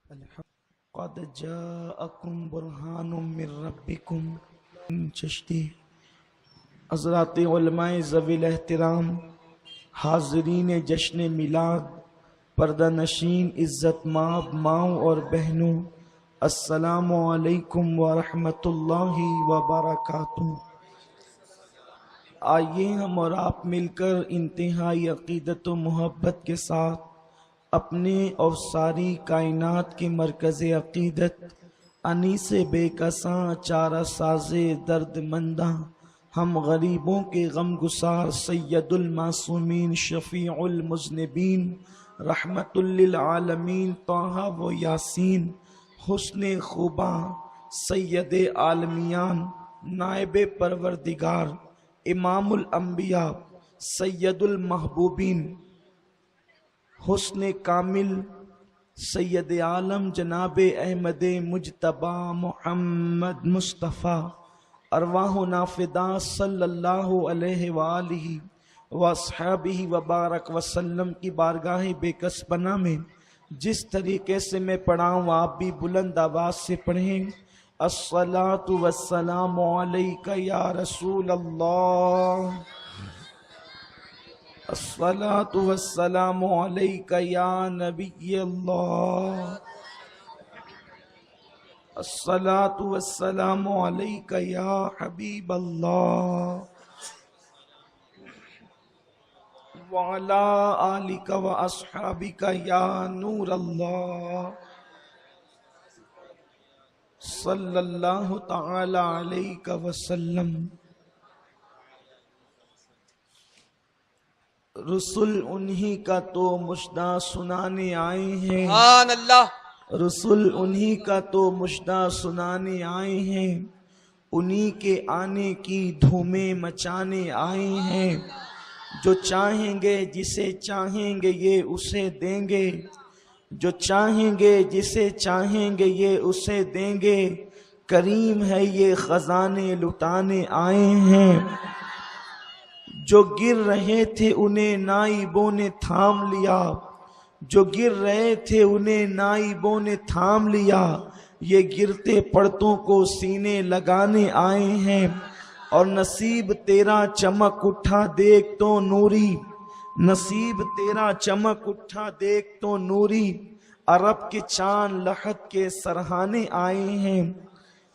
قد جاءکم برہان من ربکم چشتی حضرات علماء ذوی الاحترام، حاضرین جشن میلاد، پردہ نشین، عزت مآب ماؤں اور بہنوں، السلام علیکم ورحمۃ اللہ وبرکاتہ۔ آئیے ہم اور آپ مل کر انتہائی عقیدت و محبت کے ساتھ اپنے اور ساری کائنات کے مرکز عقیدت، انیس بے کساں چارہ ساز درد منداں، ہم غریبوں کے غم گسار سید المعصومین شفیع المذنبین رحمت للعالمین طٰہٰ و یاسین، حسن خوباں سید عالمیان نائب پروردگار امام الانبیاء سید المحبوبین حسن کامل سید عالم جناب احمد مجتبی محمد مصطفیٰ ارواحنا فدا صلی اللہ علیہ وآلہ واصحابہ وبارک وسلم کی بارگاہ بے کس پناہ میں جس طریقے سے میں پڑھاؤں آپ بھی بلند آواز سے پڑھیں۔ الصلاۃ والسلام علیک یا رسول اللہ، الصلاۃ والسلام علیک یا نبی اللہ، الصلاۃ والسلام علیک یا حبیب اللہ، وعلی آلک و اصحابک یا نور اللہ، صلی اللہ تعالی علیہ وسلم۔ رسول انہی کا تو مژدہ سنانے آئے ہیں، سبحان اللہ، رسول انہی کا تو مژدہ سنانے آئے ہیں، انہی کے آنے کی دھومیں مچانے آئے ہیں، جو چاہیں گے جسے چاہیں گے یہ اسے دیں گے، جو چاہیں گے جسے چاہیں گے یہ اسے دیں گے، کریم ہے یہ خزانے لٹانے آئے ہیں، جو گر رہے تھے انہیں نائبوں نے تھام لیا، جو گر رہے تھے انہیں نائبوں نے تھام لیا، یہ گرتے پڑتوں کو سینے لگانے آئے ہیں، اور نصیب تیرا چمک اٹھا دیکھ تو نوری، نصیب تیرا چمک اٹھا دیکھ تو نوری، عرب کے چاند لحد کے سرہانے آئے ہیں۔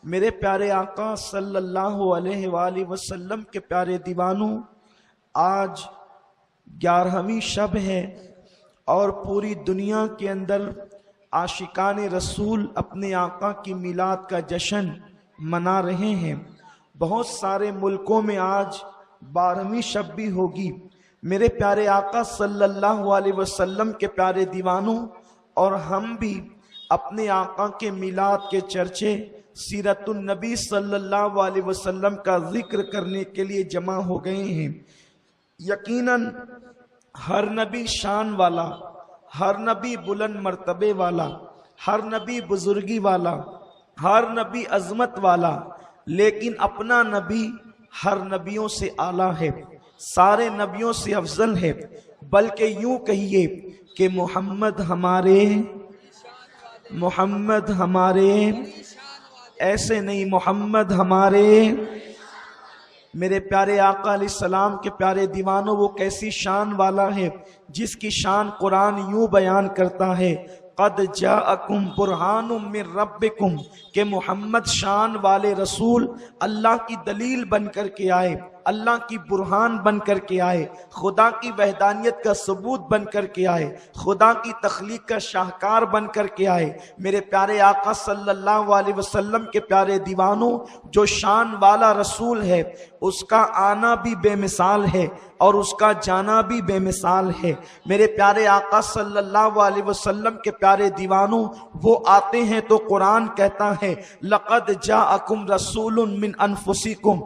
میرے پیارے آقا صلی اللہ علیہ وآلہ وسلم کے پیارے دیوانوں، آج 11ویں شب ہے اور پوری دنیا کے اندر عاشقان رسول اپنے آقا کی میلاد کا جشن منا رہے ہیں۔ بہت سارے ملکوں میں آج 12ویں شب بھی ہوگی۔ میرے پیارے آقا صلی اللہ علیہ وسلم کے پیارے دیوانوں اور ہم بھی اپنے آقا کے میلاد کے چرچے، سیرت النبی صلی اللہ علیہ وسلم کا ذکر کرنے کے لیے جمع ہو گئے ہیں۔ یقیناً ہر نبی شان والا، ہر نبی بلند مرتبے والا، ہر نبی بزرگی والا، ہر نبی عظمت والا، لیکن اپنا نبی ہر نبیوں سے اعلیٰ ہے، سارے نبیوں سے افضل ہے، بلکہ یوں کہیے کہ محمد ہمارے ایسے نہیں، محمد ہمارے میرے پیارے آقا علیہ السلام کے پیارے دیوانوں، وہ کیسی شان والا ہے جس کی شان قرآن یوں بیان کرتا ہے، قد جاءکم برہان من ربکم، کہ محمد شان والے رسول اللہ کی دلیل بن کر کے آئے، اللہ کی برہان بن کر کے آئے، خدا کی وحدانیت کا ثبوت بن کر کے آئے، خدا کی تخلیق کا شاہکار بن کر کے آئے۔ میرے پیارے آقا صلی اللہ علیہ وسلم کے پیارے دیوانوں، جو شان والا رسول ہے اس کا آنا بھی بے مثال ہے اور اس کا جانا بھی بے مثال ہے۔ میرے پیارے آقا صلی اللہ علیہ وسلم کے پیارے دیوانوں، وہ آتے ہیں تو قرآن کہتا ہے لقد جاءکم رسول من انفسکم،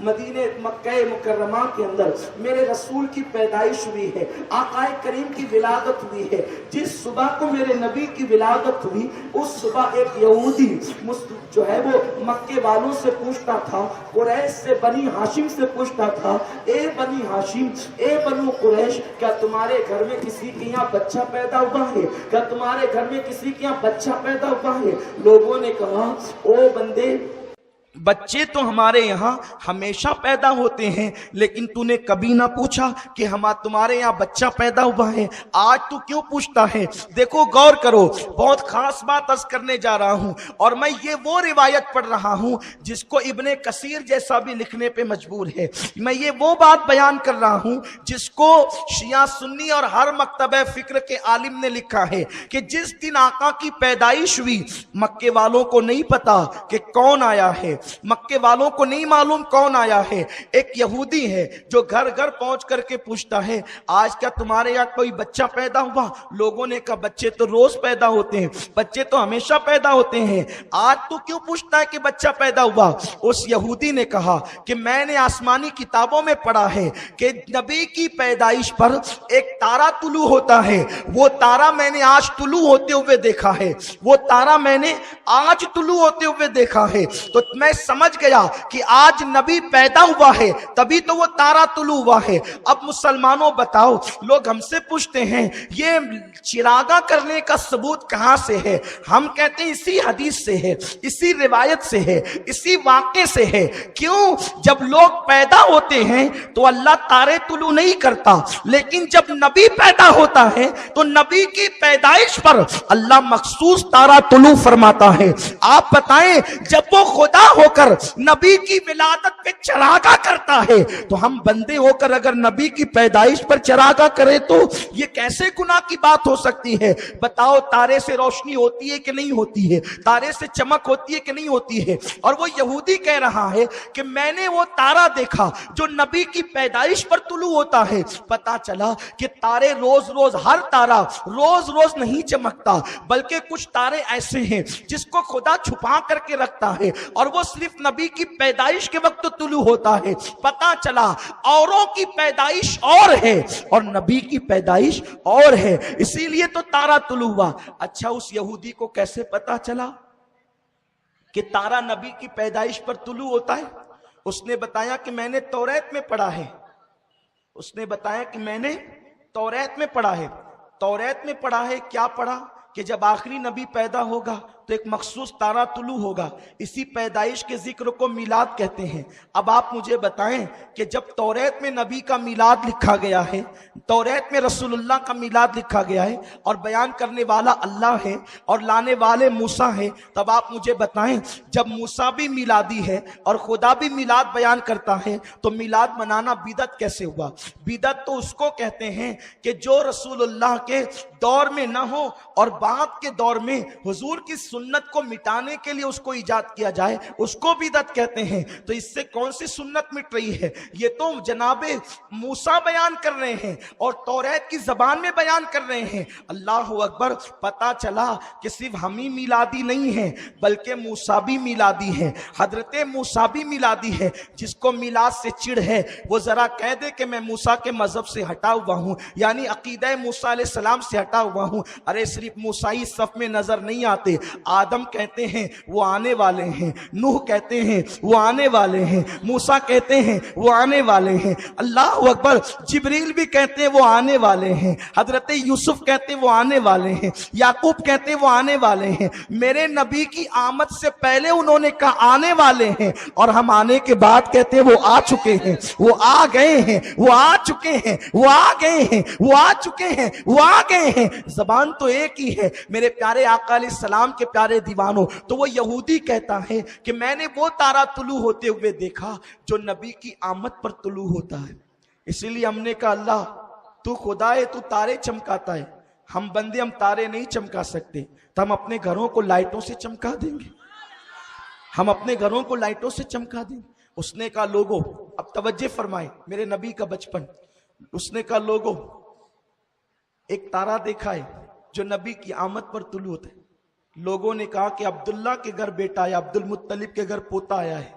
مدینے مکہ مکرمہ کے اندر میرے رسول کی پیدائش ہوئی ہے، آقا کریم کی ولادت ہوئی ہے۔ جس صبح کو میرے نبی کی ولادت ہوئی اس صبح ایک یہودی جو ہے وہ مکے والوں سے پوچھتا تھا، قریش سے بنی ہاشم سے پوچھتا تھا، اے بنی ہاشم، اے بنو قریش، کیا تمہارے گھر میں کسی کے یہاں بچہ پیدا ہوا ہے؟ کیا تمہارے گھر میں کسی کے یہاں بچہ پیدا ہوا ہے؟ لوگوں نے کہا، او بندے، بچے تو ہمارے یہاں ہمیشہ پیدا ہوتے ہیں، لیکن تو نے کبھی نہ پوچھا کہ تمہارے یہاں بچہ پیدا ہوا ہے، آج تو کیوں پوچھتا ہے؟ دیکھو غور کرو، بہت خاص بات عرض کرنے جا رہا ہوں، اور میں یہ وہ روایت پڑھ رہا ہوں جس کو ابن کثیر جیسا بھی لکھنے پہ مجبور ہے۔ میں یہ وہ بات بیان کر رہا ہوں جس کو شیعہ سنی اور ہر مکتبہ فکر کے عالم نے لکھا ہے کہ جس دن آقا کی پیدائش ہوئی مکے والوں کو نہیں پتا کہ کون آیا ہے، مکے والوں کو نہیں معلوم کون آیا ہے۔ ایک یہودی ہے جو گھر گھر پہنچ کر کے پوچھتا ہے، آج کیا تمہارے یہاں کوئی بچہ پیدا ہوا؟ لوگوں نے کہا، بچے تو روز پیدا ہوتے ہیں، بچے تو ہمیشہ پیدا ہوتے ہیں، آج تو کیوں پوچھتا ہے کہ بچہ پیدا ہوا؟ اس یہودی نے کہا کہ میں نے آسمانی کتابوں میں پڑھا ہے کہ نبی کی پیدائش پر ایک تارا طلوع ہوتا ہے، وہ تارا میں نے آج طلوع ہوتے ہوئے دیکھا ہے، وہ تارا میں نے آج طلوع ہوتے ہوئے دیکھا ہے، تو میں سمجھ گیا کہ آج نبی پیدا ہوا ہے، تبھی تو وہ تارا طلوع ہوا ہے۔ اب مسلمانوں بتاؤ، لوگ ہم سے پوچھتے ہیں یہ چراغاں کرنے کا ثبوت کہاں سے ہے؟ ہم کہتے ہیں اسی حدیث سے ہے، اسی روایت سے ہے، اسی واقعے سے ہے۔ کیوں؟ جب لوگ پیدا ہوتے ہیں تو اللہ تارے طلوع نہیں کرتا، لیکن جب نبی پیدا ہوتا ہے تو نبی کی پیدائش پر اللہ مخصوص تارا طلوع فرماتا ہے۔ آپ بتائیں، جب وہ خدا ہو کر نبی کی ولادت پہ چراغا کرتا ہے تو ہم بندے ہو کر اگر نبی کی پیدائش پر چراغا کرے تو یہ کیسے گناہ کی بات ہو سکتی ہے؟ بتاؤ، تارے سے روشنی ہوتی ہے کہ نہیں ہوتی ہے؟ تارے سے چمک ہوتی ہے کہ نہیں ہوتی ہے؟ اور وہ یہودی کہہ رہا ہے کہ میں نے وہ تارا دیکھا جو نبی کی پیدائش پر طلوع ہوتا ہے۔ پتا چلا کہ تارے روز روز، ہر تارا روز روز نہیں چمکتا، بلکہ کچھ تارے ایسے ہیں جس کو خدا چھپا کر کے رکھتا ہے اور وہ صرف نبی کی پیدائش کے وقت طلوع ہوتا ہے۔ پتا چلا اوروں کی پیدائش اور ہے اور نبی کی پیدائش اور ہے، اسی لیے تو تارا طلوع ہوا۔ اچھا، اس یہودی کو کیسے پتا چلا کہ تارا نبی کی پیدائش پر طلوع ہوتا ہے؟ اس نے بتایا کہ میں نے توریت میں پڑھا ہے، اس نے بتایا کہ میں نے توریت میں پڑھا ہے۔ توریت میں پڑھا ہے، کیا پڑھا؟ کہ جب آخری نبی پیدا ہوگا تو ایک مخصوص تارا طلوع ہوگا، اسی پیدائش کے ذکر کو میلاد کہتے ہیں۔ اب آپ مجھے بتائیں کہ جب توریت میں نبی کا میلاد لکھا گیا ہے، توریت میں رسول اللہ کا میلاد لکھا گیا ہے، اور بیان کرنے والا اللہ ہے اور لانے والے موسیٰ ہیں، تب آپ مجھے بتائیں جب موسیٰ بھی میلادی ہے اور خدا بھی میلاد بیان کرتا ہے تو میلاد منانا بدعت کیسے ہوا؟ بدعت تو اس کو کہتے ہیں کہ جو رسول اللہ کے دور میں نہ ہو اور بعد کے دور میں حضور کی سنت کو مٹانے کے لیے اس کو ایجاد کیا جائے، اس کو بدعت کہتے ہیں۔ تو اس سے کون سی سنت مٹ رہی ہے؟ یہ تو جناب موسیٰ بیان کر رہے ہیں اور توریت کی زبان میں بیان کر رہے ہیں۔ اللہ اکبر! پتا چلا کہ صرف ہم ہی میلادی نہیں ہیں بلکہ موسیٰ بھی میلادی ہے، حضرت موسیٰ بھی میلادی ہے۔ جس کو میلاد سے چڑ ہے وہ ذرا کہہ دے کہ میں موسیٰ کے مذہب سے ہٹا ہوا ہوں، یعنی عقیدہ موسیٰ علیہ السلام سے ہٹا ہوا ہوں۔ ارے صرف موسیٰ صف میں نظر نہیں آتے، آدم کہتے ہیں وہ آنے والے ہیں، نوح کہتے ہیں وہ آنے والے ہیں، موسیٰ کہتے ہیں وہ آنے والے ہیں، اللہ اکبر! جبریل بھی کہتے ہیں وہ آنے والے ہیں، حضرت یوسف کہتے ہیں وہ آنے والے ہیں، یعقوب کہتے ہیں وہ آنے والے ہیں۔ میرے نبی کی آمد سے پہلے انہوں نے کہا آنے والے ہیں، اور ہم آنے کے بعد کہتے ہیں وہ آ چکے ہیں، وہ آ گئے ہیں، وہ آ چکے ہیں، وہ آ گئے ہیں، وہ آ چکے ہیں، وہ آ گئے ہیں۔ زبان تو ایک ہی ہے میرے پیارے آقا علیہ السلام کے پیارے دیوانوں۔ تو وہ یہودی کہتا ہے کہ میں نے وہ تارا طلوع ہوتے ہوئے دیکھا جو نبی کی آمد پر طلوع ہوتا ہے۔ اسی لیے ہم نے کہا اللہ تو خدا ہے، تو تارے چمکاتا ہے، ہم بندے ہم تارے نہیں چمکا سکتے، تو ہم اپنے گھروں کو لائٹوں سے چمکا دیں گے، ہم اپنے گھروں کو لائٹوں سے چمکا دیں گے۔ اس نے کہا لوگوں، اب توجہ فرمائیں، میرے نبی کا بچپن، اس نے کہا لوگوں ایک تارا دیکھا ہے جو نبی کی آمد پر طلوع ہوتا ہے۔ لوگوں نے کہا کہ عبداللہ کے گھر بیٹا آیا، عبد المطلب کے گھر پوتا آیا ہے۔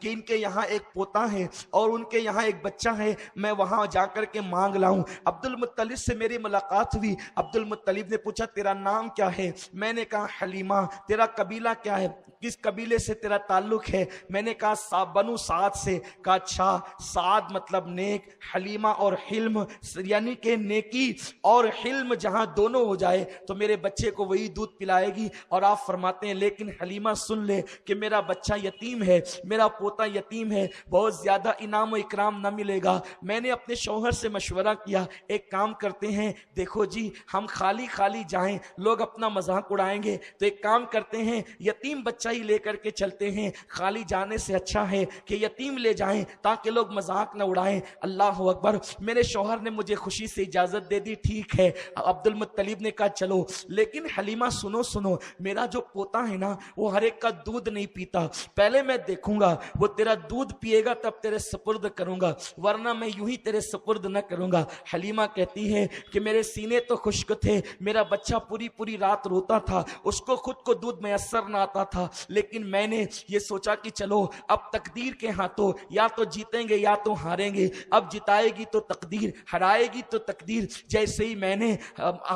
کہ ان کے یہاں ایک پوتا ہے اور ان کے یہاں ایک بچہ ہے، میں وہاں جا کر کے مانگ لاؤں۔ عبد المطلب سے میری ملاقات ہوئی۔ عبد المطلب نے پوچھا تیرا نام کیا ہے؟ میں نے کہا حلیمہ۔ تیرا قبیلہ کیا ہے؟ کس قبیلے سے تیرا تعلق ہے؟ میں نے کہا بنو سعد سے۔ کہا اچھا، سعد مطلب نیک، حلیمہ اور حلم یعنی کہ نیکی اور حلم جہاں دونوں ہو جائے تو میرے بچے کو وہی دودھ پلائے گی۔ اور آپ فرماتے ہیں لیکن حلیمہ سن لے کہ میرا بچہ یتیم ہے، میرا پوتا یتیم ہے، بہت زیادہ انعام و اکرام نہ ملے گا۔ میں نے اپنے شوہر سے مشورہ کیا، ایک کام کرتے ہیں، دیکھو جی ہم خالی خالی جائیں لوگ اپنا مذاق اڑائیں گے، تو ایک کام کرتے ہیں یتیم بچہ ہی لے کر کے چلتے ہیں، خالی جانے سے اچھا ہے کہ یتیم لے جائیں تاکہ لوگ مذاق نہ اڑائیں۔ اللہ اکبر۔ میرے شوہر نے مجھے خوشی سے اجازت دے دی، ٹھیک ہے۔ عبد المطلب نے کہا چلو، لیکن حلیمہ سنو، میرا جو پوتا ہے نا وہ ہر ایک کا دودھ نہیں پیتا، پہلے میں دیکھوں گا وہ تیرا دودھ پیے گا تب تیرے سپرد کروں گا، ورنہ میں یوں ہی تیرے سپرد نہ کروں گا۔ حلیمہ کہتی ہے کہ میرے سینے تو خشک تھے، میرا بچہ پوری رات روتا تھا، اس کو خود کو دودھ میسر نہ آتا تھا، لیکن میں نے یہ سوچا کہ چلو اب تقدیر کے ہاتھوں یا تو جیتیں گے یا تو ہاریں گے، اب جتائے گی تو تقدیر، ہرائے گی تو تقدیر۔ جیسے ہی میں نے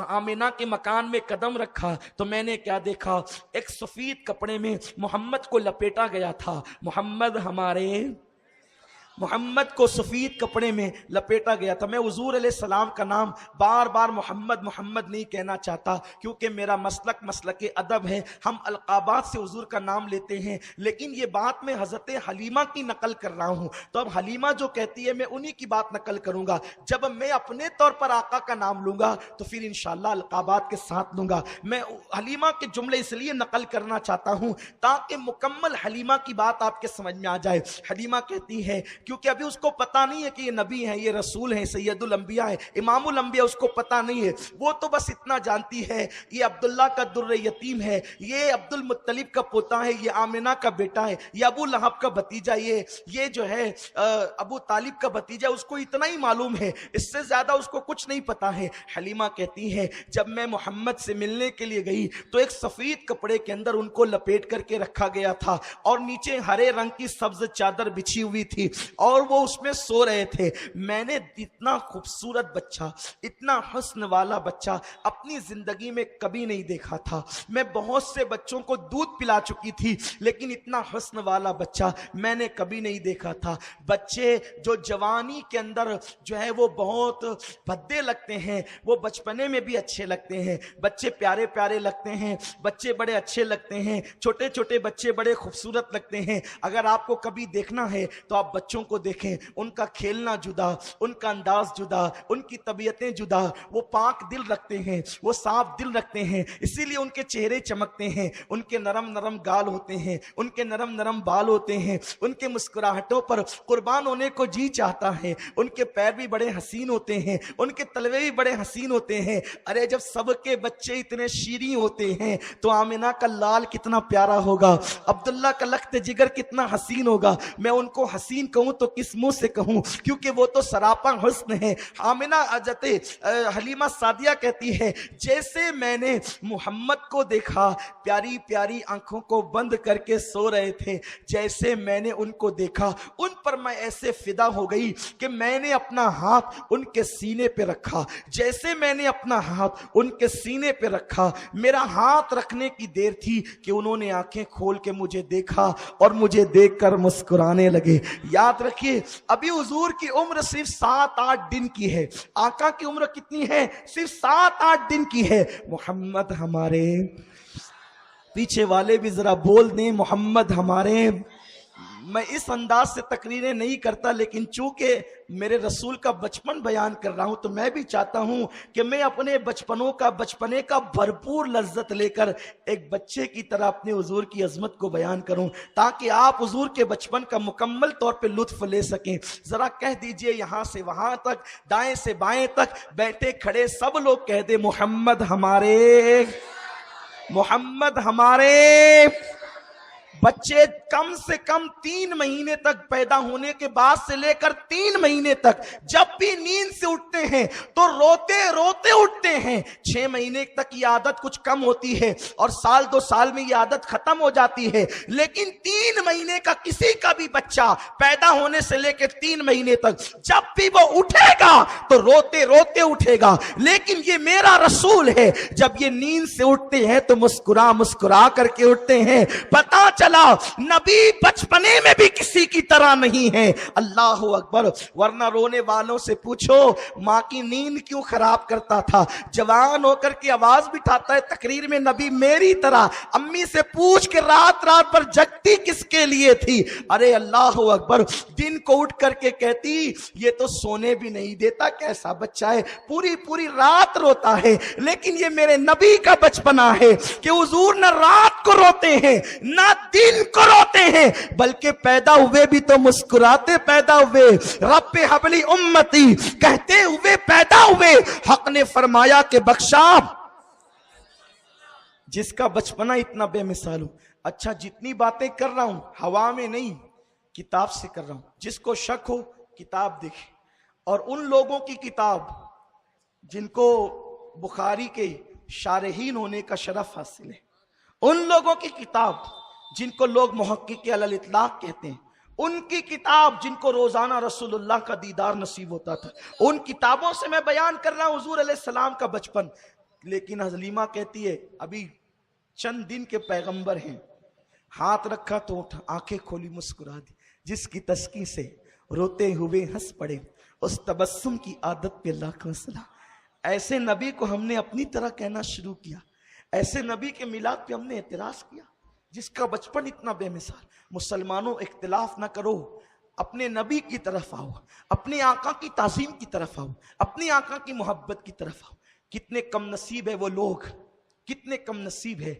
آمینہ کے مکان میں قدم رکھا تو میں نے کیا دیکھا، ایک سفید کپڑے میں محمد کو لپیٹا گیا تھا۔ محمد کو سفید کپڑے میں لپیٹا گیا تھا۔ میں حضور علیہ السلام کا نام بار بار محمد نہیں کہنا چاہتا کیونکہ میرا مسلک ادب ہے، ہم القابات سے حضور کا نام لیتے ہیں، لیکن یہ بات میں حضرت حلیمہ کی نقل کر رہا ہوں، تو اب حلیمہ جو کہتی ہے میں انہی کی بات نقل کروں گا۔ جب میں اپنے طور پر آقا کا نام لوں گا تو پھر انشاءاللہ القابات کے ساتھ لوں گا۔ میں حلیمہ کے جملے اس لیے نقل کرنا چاہتا ہوں تاکہ مکمل حلیمہ کی بات آپ کے سمجھ میں آ جائے۔ حلیمہ کہتی ہے کیونکہ ابھی اس کو پتا نہیں ہے کہ یہ نبی ہیں، یہ رسول ہیں، سید الانبیاء ہے، امام الانبیاء، اس کو پتا نہیں ہے، وہ تو بس اتنا جانتی ہے یہ عبداللہ کا در یتیم ہے، یہ عبد المطلب کا پوتا ہے، یہ آمنہ کا بیٹا ہے، یہ ابو لہب کا بھتیجا، یہ جو ہے ابو طالب کا بھتیجا، اس کو اتنا ہی معلوم ہے، اس سے زیادہ اس کو کچھ نہیں پتا ہے۔ حلیمہ کہتی ہے جب میں محمد سے ملنے کے لیے گئی تو ایک سفید کپڑے کے اندر ان کو لپیٹ کر کے رکھا گیا تھا اور نیچے ہرے رنگ کی سبز چادر بچھی ہوئی تھی اور وہ اس میں سو رہے تھے۔ میں نے اتنا خوبصورت بچہ، اتنا حسن والا بچہ اپنی زندگی میں کبھی نہیں دیکھا تھا۔ میں بہت سے بچوں کو دودھ پلا چکی تھی لیکن اتنا حسن والا بچہ میں نے کبھی نہیں دیکھا تھا۔ بچے جو جوانی کے اندر جو ہے وہ بہت بھدے لگتے ہیں، وہ بچپنے میں بھی اچھے لگتے ہیں، بچے پیارے پیارے لگتے ہیں، بچے بڑے اچھے لگتے ہیں، چھوٹے چھوٹے بچے بڑے خوبصورت لگتے ہیں۔ اگر آپ کو کبھی دیکھنا ہے تو آپ بچوں کو دیکھیں، ان کا کھیلنا جدا، ان کا انداز جدا، ان کی طبیعتیں جدا، وہ پاک دل رکھتے ہیں، وہ صاف دل رکھتے ہیں، اسی لیے ان کے چہرے چمکتے ہیں، ان کے نرم نرم گال ہوتے ہیں، ان کے نرم نرم بال ہوتے ہیں، ان کے مسکراہٹوں پر قربان ہونے کو جی چاہتا ہے، ان کے پیر بھی بڑے حسین ہوتے ہیں، ان کے تلوے بھی بڑے حسین ہوتے ہیں۔ ارے جب سب کے بچے اتنے شیریں ہوتے ہیں تو آمنہ کا لال کتنا پیارا ہوگا، عبداللہ کا لخت جگر کتنا حسین ہوگا۔ میں ان کو حسین کہوں تو کس منہ سے کہوں کیونکہ وہ تو سراپا حسن ہے۔ آمنہ حضرت حلیمہ سعدیہ کہتی ہے جیسے میں نے محمد کو دیکھا، پیاری پیاری آنکھوں کو بند کر کے سو رہے تھے، جیسے میں نے ان کو دیکھا ان پر میں ایسے فدا ہو گئی کہ میں نے اپنا ہاتھ ان کے سینے پہ رکھا، جیسے میں نے اپنا ہاتھ ان کے سینے پہ رکھا، میرا ہاتھ رکھنے کی دیر تھی کہ انہوں نے آنکھیں کھول کے مجھے دیکھا اور مجھے دیکھ کر مسکرانے لگے۔ یاد رکھیے ابھی حضور کی عمر صرف 7-8 دن کی ہے، آقا کی عمر کتنی ہے؟ صرف 7-8 دن کی ہے۔ محمد ہمارے، پیچھے والے بھی ذرا بول دیں محمد ہمارے۔ میں اس انداز سے تقریریں نہیں کرتا لیکن چونکہ میرے رسول کا بچپن بیان کر رہا ہوں تو میں بھی چاہتا ہوں کہ میں اپنے بچپنے کا بھرپور لذت لے کر ایک بچے کی طرح اپنے حضور کی عظمت کو بیان کروں تاکہ آپ حضور کے بچپن کا مکمل طور پہ لطف لے سکیں۔ ذرا کہہ دیجئے یہاں سے وہاں تک، دائیں سے بائیں تک، بیٹھے کھڑے سب لوگ کہہ دیں محمد ہمارے، محمد ہمارے۔ بچے کم سے کم 3 مہینے تک پیدا ہونے کے بعد سے لے کر 3 مہینے تک جب بھی نیند سے اٹھتے ہیں تو روتے روتے اٹھتے ہیں. 6 مہینے تک یہ عادت کچھ کم ہوتی ہے اور سال 2 سال میں یہ عادت ختم ہو جاتی ہے, لیکن 3 مہینے کا کسی کا بھی بچہ پیدا ہونے سے لے کے 3 مہینے تک جب بھی وہ اٹھے گا تو روتے روتے اٹھے گا. لیکن یہ میرا رسول ہے, جب یہ نیند سے اٹھتے ہیں تو مسکرا مسکرا کر کے اٹھتے ہیں. پتا چلا نبی بچپنے میں بھی کسی کی طرح نہیں ہے. اللہ اکبر. ورنہ رونے والوں سے پوچھو ماں کی نیند کیوں خراب کرتا تھا, جوان ہو کر کے آواز بٹھاتا ہے تقریر میں نبی میری طرح. امی سے پوچھ کے رات رات پر جگتی کس کے لیے تھی. ارے اللہ اکبر. دن کو اٹھ کر کے کہتی یہ تو سونے بھی نہیں دیتا, کیسا بچہ ہے, پوری پوری رات روتا ہے. لیکن یہ میرے نبی کا بچپنا ہے کہ حضور نہ رات کو روتے ہیں نہ دن کو روتے ہیں, بلکہ پیدا ہوئے بھی تو مسکراتے پیدا ہوئے. رب حبلی امتی کہتے ہوئے پیدا ہوئے. حق نے فرمایا کہ بخشا جس کا بچپنا اتنا بے مثال ہو. اچھا جتنی باتیں کر رہا ہوں ہوا میں نہیں, کتاب سے کر رہا ہوں. جس کو شک ہو کتاب دیکھے, اور ان لوگوں کی کتاب جن کو بخاری کے شارحین ہونے کا شرف حاصل ہے, ان لوگوں کی کتاب جن کو لوگ محقق علی الاطلاق کہتے ہیں, ان کی کتاب جن کو روزانہ رسول اللہ کا دیدار نصیب ہوتا تھا, ان کتابوں سے میں بیان کر رہا ہوں حضور علیہ السلام کا بچپن. لیکن حلیمہ کہتی ہے ابھی چند دن کے پیغمبر ہیں, ہاتھ رکھا تو اٹھا, آنکھیں کھولی مسکرا دی. جس کی تسکی سے روتے ہوئے ہنس پڑے, اس تبسم کی عادت پہ لاکھوں سلام. ایسے نبی کو ہم نے اپنی طرح کہنا شروع کیا, ایسے نبی کے میلاد پہ ہم نے اعتراض کیا جس کا بچپن اتنا بے مثال. مسلمانوں اختلاف نہ کرو, اپنے نبی کی طرف آؤ, اپنے آقا کی تعظیم کی طرف آؤ, اپنے آقا کی محبت کی طرف آؤ. کتنے کم نصیب ہے وہ لوگ, کتنے کم نصیب ہے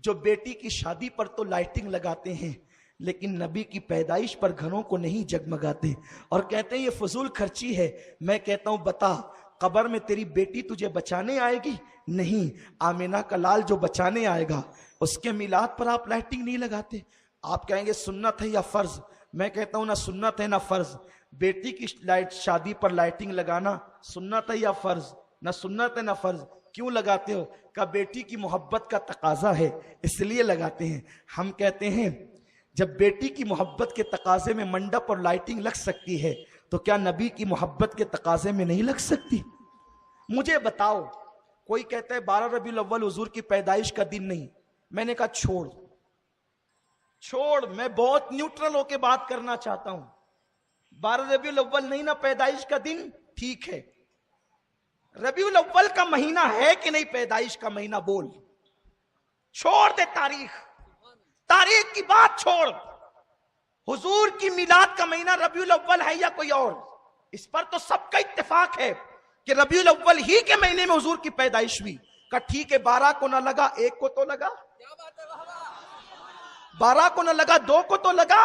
جو بیٹی کی شادی پر تو لائٹنگ لگاتے ہیں لیکن نبی کی پیدائش پر گھروں کو نہیں جگمگاتے, اور کہتے ہیں یہ فضول خرچی ہے. میں کہتا ہوں بتا قبر میں تیری بیٹی تجھے بچانے آئے گی؟ نہیں. آمینہ کا لال جو بچانے آئے گا اس کے میلاد پر آپ لائٹنگ نہیں لگاتے. آپ کہیں گے سنت ہے یا فرض. میں کہتا ہوں نہ سنت ہے نہ فرض. بیٹی کی شادی پر لائٹنگ لگانا سنت ہے یا فرض؟ نہ سنت ہے نہ فرض. کیوں لگاتے ہو؟ کہ بیٹی کی محبت کا تقاضا ہے اس لیے لگاتے ہیں. ہم کہتے ہیں جب بیٹی کی محبت کے تقاضے میں منڈپ اور لائٹنگ لگ سکتی ہے تو کیا نبی کی محبت کے تقاضے میں نہیں لگ سکتی؟ مجھے بتاؤ. کوئی کہتا ہے 12 ربیع الاول حضور کی پیدائش کا دن نہیں. میں نے کہا چھوڑ, میں بہت نیوٹرل ہو کے بات کرنا چاہتا ہوں. 12 ربیع الاول نہیں نا پیدائش کا دن, ٹھیک ہے. ربیع الاول کا مہینہ ہے کہ نہیں پیدائش کا مہینہ؟ بول. چھوڑ دے تاریخ کی بات چھوڑ. حضور کی میلاد کا مہینہ ربیع الاول ہے یا کوئی اور؟ اس پر تو سب کا اتفاق ہے کہ ربیع الاول ہی کے مہینے میں حضور کی پیدائش ہوئی. کہ ٹھیک ہے 12 کو نہ لگا 1 کو تو لگا, 12 کو نہ لگا 2 کو تو لگا.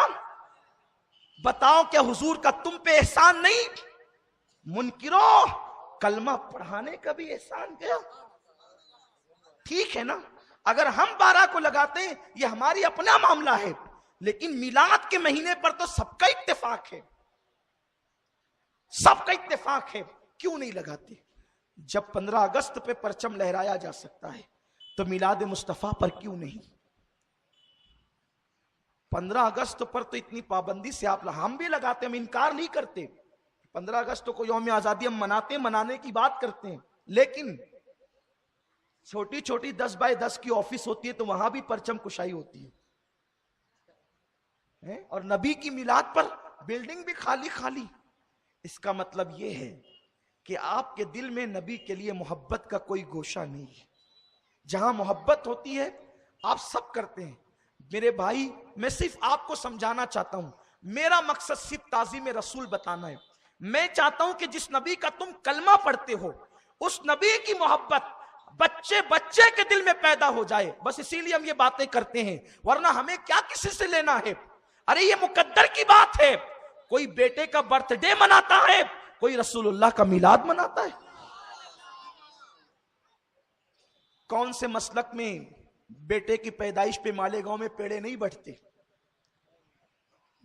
بتاؤ کیا حضور کا تم پہ احسان نہیں؟ منکروں کلمہ پڑھانے کا بھی احسان گیا. ٹھیک ہے نا, اگر ہم 12 کو لگاتے ہیں یہ ہماری اپنا معاملہ ہے, لیکن میلاد کے مہینے پر تو سب کا اتفاق ہے, سب کا اتفاق ہے. کیوں نہیں لگاتے؟ جب 15 اگست پہ پرچم لہرایا جا سکتا ہے تو میلاد مصطفیٰ پر کیوں نہیں؟ 15 اگست پر تو اتنی پابندی سے ہم بھی لگاتے, ہم انکار نہیں کرتے. 15 اگست کو یوم آزادی ہم منانے کی بات کرتے ہیں, لیکن چھوٹی چھوٹی 10 بائی 10 کی آفس ہوتی ہے تو وہاں بھی پرچم کشائی ہوتی ہے, اور نبی کی میلاد پر بلڈنگ بھی خالی خالی. اس کا مطلب یہ ہے کہ آپ کے دل میں نبی کے لیے محبت کا کوئی گوشہ نہیں ہے. جہاں محبت ہوتی ہے آپ سب کرتے ہیں. میرے بھائی میں صرف آپ کو سمجھانا چاہتا ہوں, میرا مقصد صرف تعظیم رسول بتانا ہے. میں چاہتا ہوں کہ جس نبی کا تم کلمہ پڑھتے ہو اس نبی کی محبت بچے کے دل میں پیدا ہو جائے. بس اسی لیے ہم یہ باتیں کرتے ہیں, ورنہ ہمیں کیا کسی سے لینا ہے. ارے یہ مقدر کی بات ہے. کوئی بیٹے کا برتھ ڈے مناتا ہے, کوئی رسول اللہ کا میلاد مناتا ہے. کون سے مسلک میں بیٹے کی پیدائش پہ مالیگاؤں میں پیڑے نہیں بٹتے؟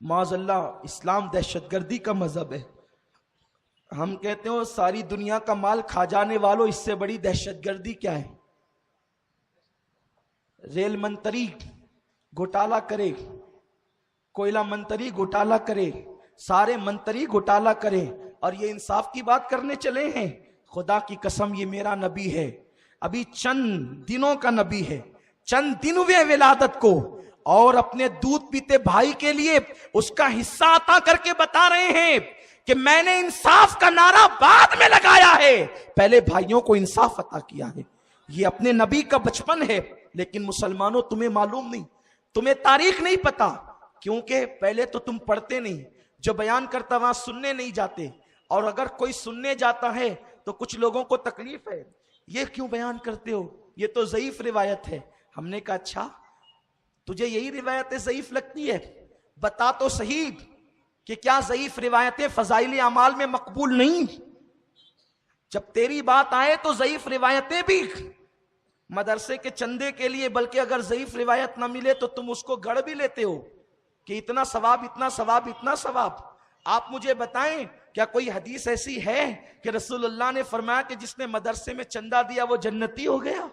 معاذ اللہ اسلام دہشت گردی کا مذہب ہے. ہم کہتے ہیں ساری دنیا کا مال کھا جانے والوں، اس سے بڑی دہشت گردی کیا ہے؟ ریل منتری گھوٹالہ کرے، کوئلہ منتری گھوٹالہ کرے، سارے منتری گھوٹالہ کرے، اور یہ انصاف کی بات کرنے چلے ہیں. خدا کی قسم یہ میرا نبی ہے، ابھی چند دنوں کا نبی ہے، چند دن ہوئے ولادت کو، اور اپنے دودھ پیتے بھائی کے لیے اس کا حصہ عطا کر کے بتا رہے ہیں کہ میں نے انصاف کا نعرہ بعد میں لگایا ہے، پہلے بھائیوں کو انصاف عطا کیا ہے. یہ اپنے نبی کا بچپن ہے. لیکن مسلمانوں تمہیں معلوم نہیں، تمہیں تاریخ نہیں پتا، کیونکہ پہلے تو تم پڑھتے نہیں، جو بیان کرتا وہاں سننے نہیں جاتے، اور اگر کوئی سننے جاتا ہے تو کچھ لوگوں کو تکلیف ہے، یہ کیوں بیان کرتے ہو، یہ تو ضعیف روایت ہے. ہم نے کہا اچھا تجھے یہی روایتیں ضعیف لگتی ہے؟ بتا تو صحیح کہ کیا ضعیف روایتیں فضائل اعمال میں مقبول نہیں؟ جب تیری بات آئے تو ضعیف روایتیں بھی مدرسے کے چندے کے لیے، بلکہ اگر ضعیف روایت نہ ملے تو تم اس کو گڑھ بھی لیتے ہو کہ اتنا ثواب اتنا ثواب اتنا ثواب. آپ مجھے بتائیں کیا کوئی حدیث ایسی ہے کہ رسول اللہ نے فرمایا کہ جس نے مدرسے میں چندہ دیا وہ جنتی ہو گیا؟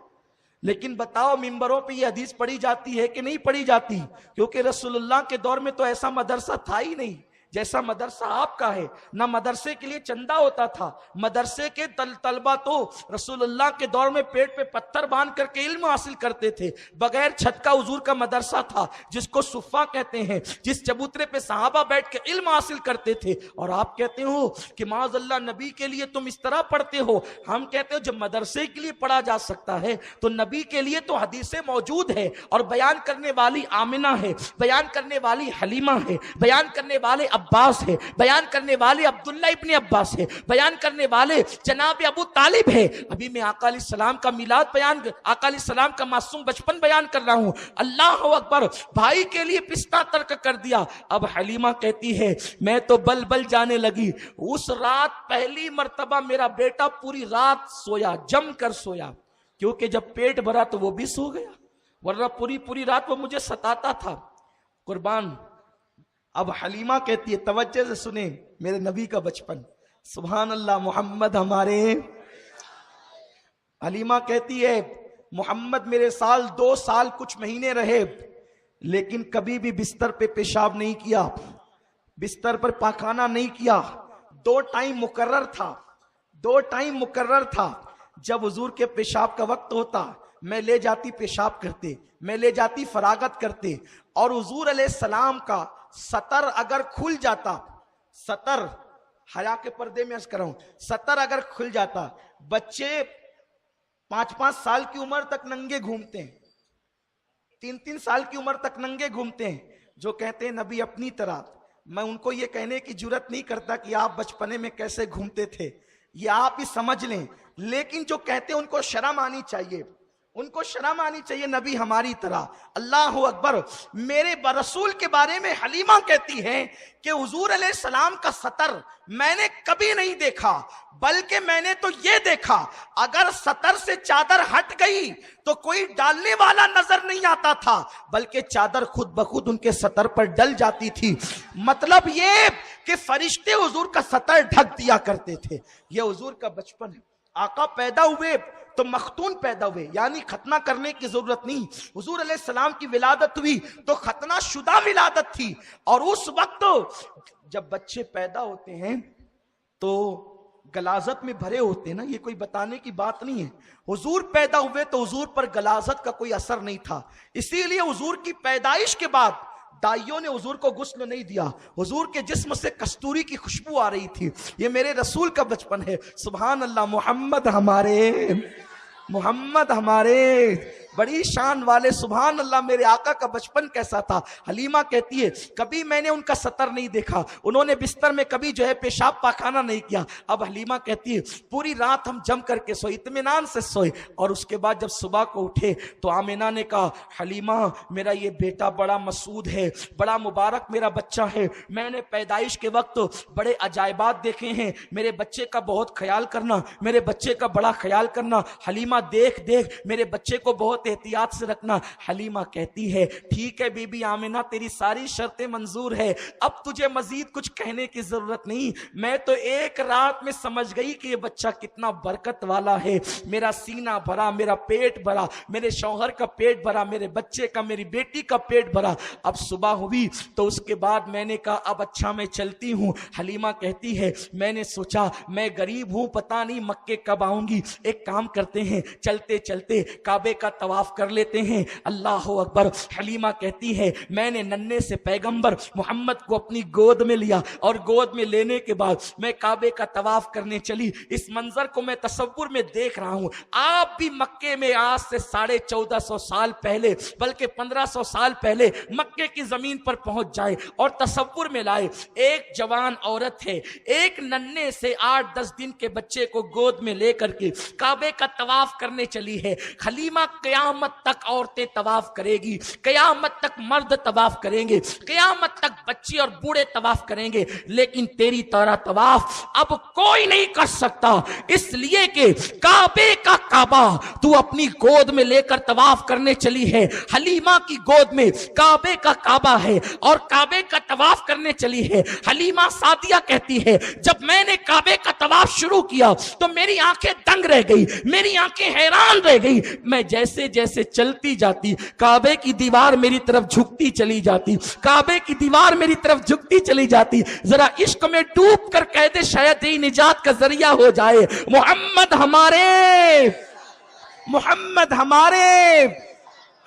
لیکن بتاؤ ممبروں پہ یہ حدیث پڑھی جاتی ہے کہ نہیں پڑھی جاتی؟ کیونکہ رسول اللہ کے دور میں تو ایسا مدرسہ تھا ہی نہیں جیسا مدرسہ آپ کا ہے. نہ مدرسے کے لیے چندہ ہوتا تھا، مدرسے کے طلبہ تو رسول اللہ کے دور میں پیٹ پہ پتھر باندھ کر کے علم حاصل کرتے تھے. بغیر چھت کا حضور کا مدرسہ تھا جس کو صفہ کہتے ہیں، جس چبوترے پہ صحابہ بیٹھ کے علم حاصل کرتے تھے. اور آپ کہتے ہو کہ معاذ اللہ نبی کے لیے تم اس طرح پڑھتے ہو. ہم کہتے ہو جب مدرسے کے لیے پڑھا جا سکتا ہے تو نبی کے لیے تو حدیثیں موجود ہے، اور بیان کرنے والی آمنہ ہے، بیان کرنے والی حلیمہ ہے، بیان کرنے والے عباس ہے، بیان کرنے والے عبداللہ ابن عباس ہے، بیان کرنے والے جناب ابو طالب ہے. ابھی میں آقا علیہ السلام کا میلاد بیان، آقا علیہ السلام کا معصوم بچپن بیان کر رہا ہوں. اللہ اکبر، بھائی کے لیے پستہ ترک کر دیا. اب حلیمہ کہتی ہے میں تو بل بل جانے لگی. اس رات پہلی مرتبہ میرا بیٹا پوری رات سویا، جم کر سویا، کیونکہ جب پیٹ بھرا تو وہ بھی سو گیا، ورنہ پوری رات وہ مجھے ستاتا تھا. قربان. اب حلیمہ کہتی ہے، توجہ سے سنیں میرے نبی کا بچپن، سبحان اللہ. محمد ہمارے، حلیمہ کہتی ہے محمد میرے 2 سال کچھ مہینے رہے، لیکن کبھی بھی بستر پہ پیشاب نہیں کیا، بستر پر پاخانہ نہیں کیا. 2 ٹائم مقرر تھا، 2 ٹائم مقرر تھا. جب حضور کے پیشاب کا وقت ہوتا میں لے جاتی پیشاب کرتے، میں لے جاتی فراغت کرتے. اور حضور علیہ السلام کا سطر اگر کھل جاتا، سطر حیا کے پردے میں عرض کر رہا ہوں، سطر اگر کھل جاتا، بچے 5 سال کی عمر تک ننگے گھومتے ہیں، 3 سال کی عمر تک ننگے گھومتے ہیں. جو کہتے ہیں نبی اپنی طرح، میں ان کو یہ کہنے کی جرت نہیں کرتا کہ آپ بچپنے میں کیسے گھومتے تھے، یہ آپ ہی سمجھ لیں. لیکن جو کہتے ہیں ان کو شرم آنی چاہیے، ان کو شرم آنی چاہیے نبی ہماری طرح. اللہ اکبر. میرے رسول کے بارے میں حلیمہ کہتی ہے کہ حضور علیہ السلام کا سطر میں نے کبھی نہیں دیکھا، بلکہ میں نے تو یہ دیکھا اگر سطر سے چادر ہٹ گئی تو کوئی ڈالنے والا نظر نہیں آتا تھا، بلکہ چادر خود بخود ان کے سطر پر ڈل جاتی تھی. مطلب یہ کہ فرشتے حضور کا سطر ڈھک دیا کرتے تھے. یہ حضور کا بچپن ہے. آقا پیدا ہوئے تو مختون پیدا ہوئے، یعنی ختنہ کرنے کی ضرورت نہیں. حضور علیہ السلام کی ولادت ہوئی تو ختنہ شدہ ولادت تھی. اور اس وقت جب بچے پیدا ہوتے ہیں تو غلاظت میں بھرے ہوتے ہیں نا، یہ کوئی بتانے کی بات نہیں ہے. حضور پیدا ہوئے تو حضور پر غلاظت کا کوئی اثر نہیں تھا، اسی لیے حضور کی پیدائش کے بعد دائیوں نے حضور کو غسل نہیں دیا. حضور کے جسم سے کستوری کی خوشبو آ رہی تھی. یہ میرے رسول کا بچپن ہے. سبحان اللہ. محمد ہمارے، محمد ہمارے بڑی شان والے. سبحان اللہ. میرے آقا کا بچپن کیسا تھا. حلیمہ کہتی ہے کبھی میں نے ان کا سطر نہیں دیکھا، انہوں نے بستر میں کبھی جو ہے پیشاب پاخانہ نہیں کیا. اب حلیمہ کہتی ہے پوری رات ہم جم کر کے سوئے، اطمینان سے سوئے. اور اس کے بعد جب صبح کو اٹھے تو آمنہ نے کہا حلیمہ میرا یہ بیٹا بڑا مسعود ہے، بڑا مبارک میرا بچہ ہے، میں نے پیدائش کے وقت بڑے عجائبات دیکھے ہیں، میرے بچے کا بہت خیال کرنا، میرے بچے کا بڑا خیال کرنا. حلیمہ دیکھ میرے بچے کو بہت بہت احتیاط سے رکھنا۔ حلیمہ کہتی ہے ٹھیک ہے بی بی آمنہ تیری ساری شرطیں منظور ہے، اب تجھے مزید کچھ کہنے کی ضرورت نہیں، میں تو ایک رات میں سمجھ گئی کہ یہ بچہ کتنا برکت والا ہے، میرا سینہ بھرا، میرا پیٹ بھرا، میرے شوہر کا پیٹ بھرا، میرے بچے کا، میری بیٹی کا پیٹ بھرا۔ اب صبح ہوئی تو اس کے بعد میں نے کہا اب اچھا میں چلتی ہوں۔ حلیمہ کہتی ہے میں نے سوچا میں غریب ہوں، پتہ نہیں مکے کب آؤں گی، ایک کام کرتے ہیں چلتے چلتے کعبے کا طواف کر لیتے ہیں۔ اللہ اکبر۔ حلیمہ کہتی ہے میں نے ننھے سے پیغمبر محمد کو اپنی گود میں لیا اور گود میں لینے کے بعد میں کعبے کا طواف کرنے چلی۔ اس منظر کو میں تصور میں دیکھ رہا ہوں، آپ بھی مکے میں آج سے 1450 سال پہلے بلکہ 1500 سال پہلے مکے کی زمین پر پہنچ جائے اور تصور میں لائے ایک جوان عورت ہے، ایک ننھے سے 8-10 دن کے بچے کو گود میں لے کر کے کعبے کا طواف کرنے چلی ہے۔ حلیمہ قیامت تک عورتیں طواف کرے گی، قیامت تک مرد طواف کریں گے، قیامت تک بچے اور بوڑھے طواف کریں گے، لیکن تیری طرح طواف اب کوئی نہیں کر سکتا، اس لیے کہ کعبے کا کعبہ تو اپنی گود میں لے کر طواف کرنے چلی ہے۔ حلیمہ کی گود میں کعبے کا کعبہ ہے اور کعبے کا طواف کرنے چلی ہے۔ حلیمہ سعدیہ کہتی ہے جب میں نے کعبے کا طواف شروع کیا تو میری آنکھیں دنگ رہ گئی، میری آنکھیں حیران رہ گئی، میں جیسے جیسے چلتی جاتی کعبے کی دیوار میری طرف جھکتی چلی جاتی، کعبے کی دیوار میری طرف جھکتی چلی جاتی۔ ذرا عشق میں ڈوب کر کہہ دے شاید یہی نجات کا ذریعہ ہو جائے، محمد ہمارے، محمد ہمارے۔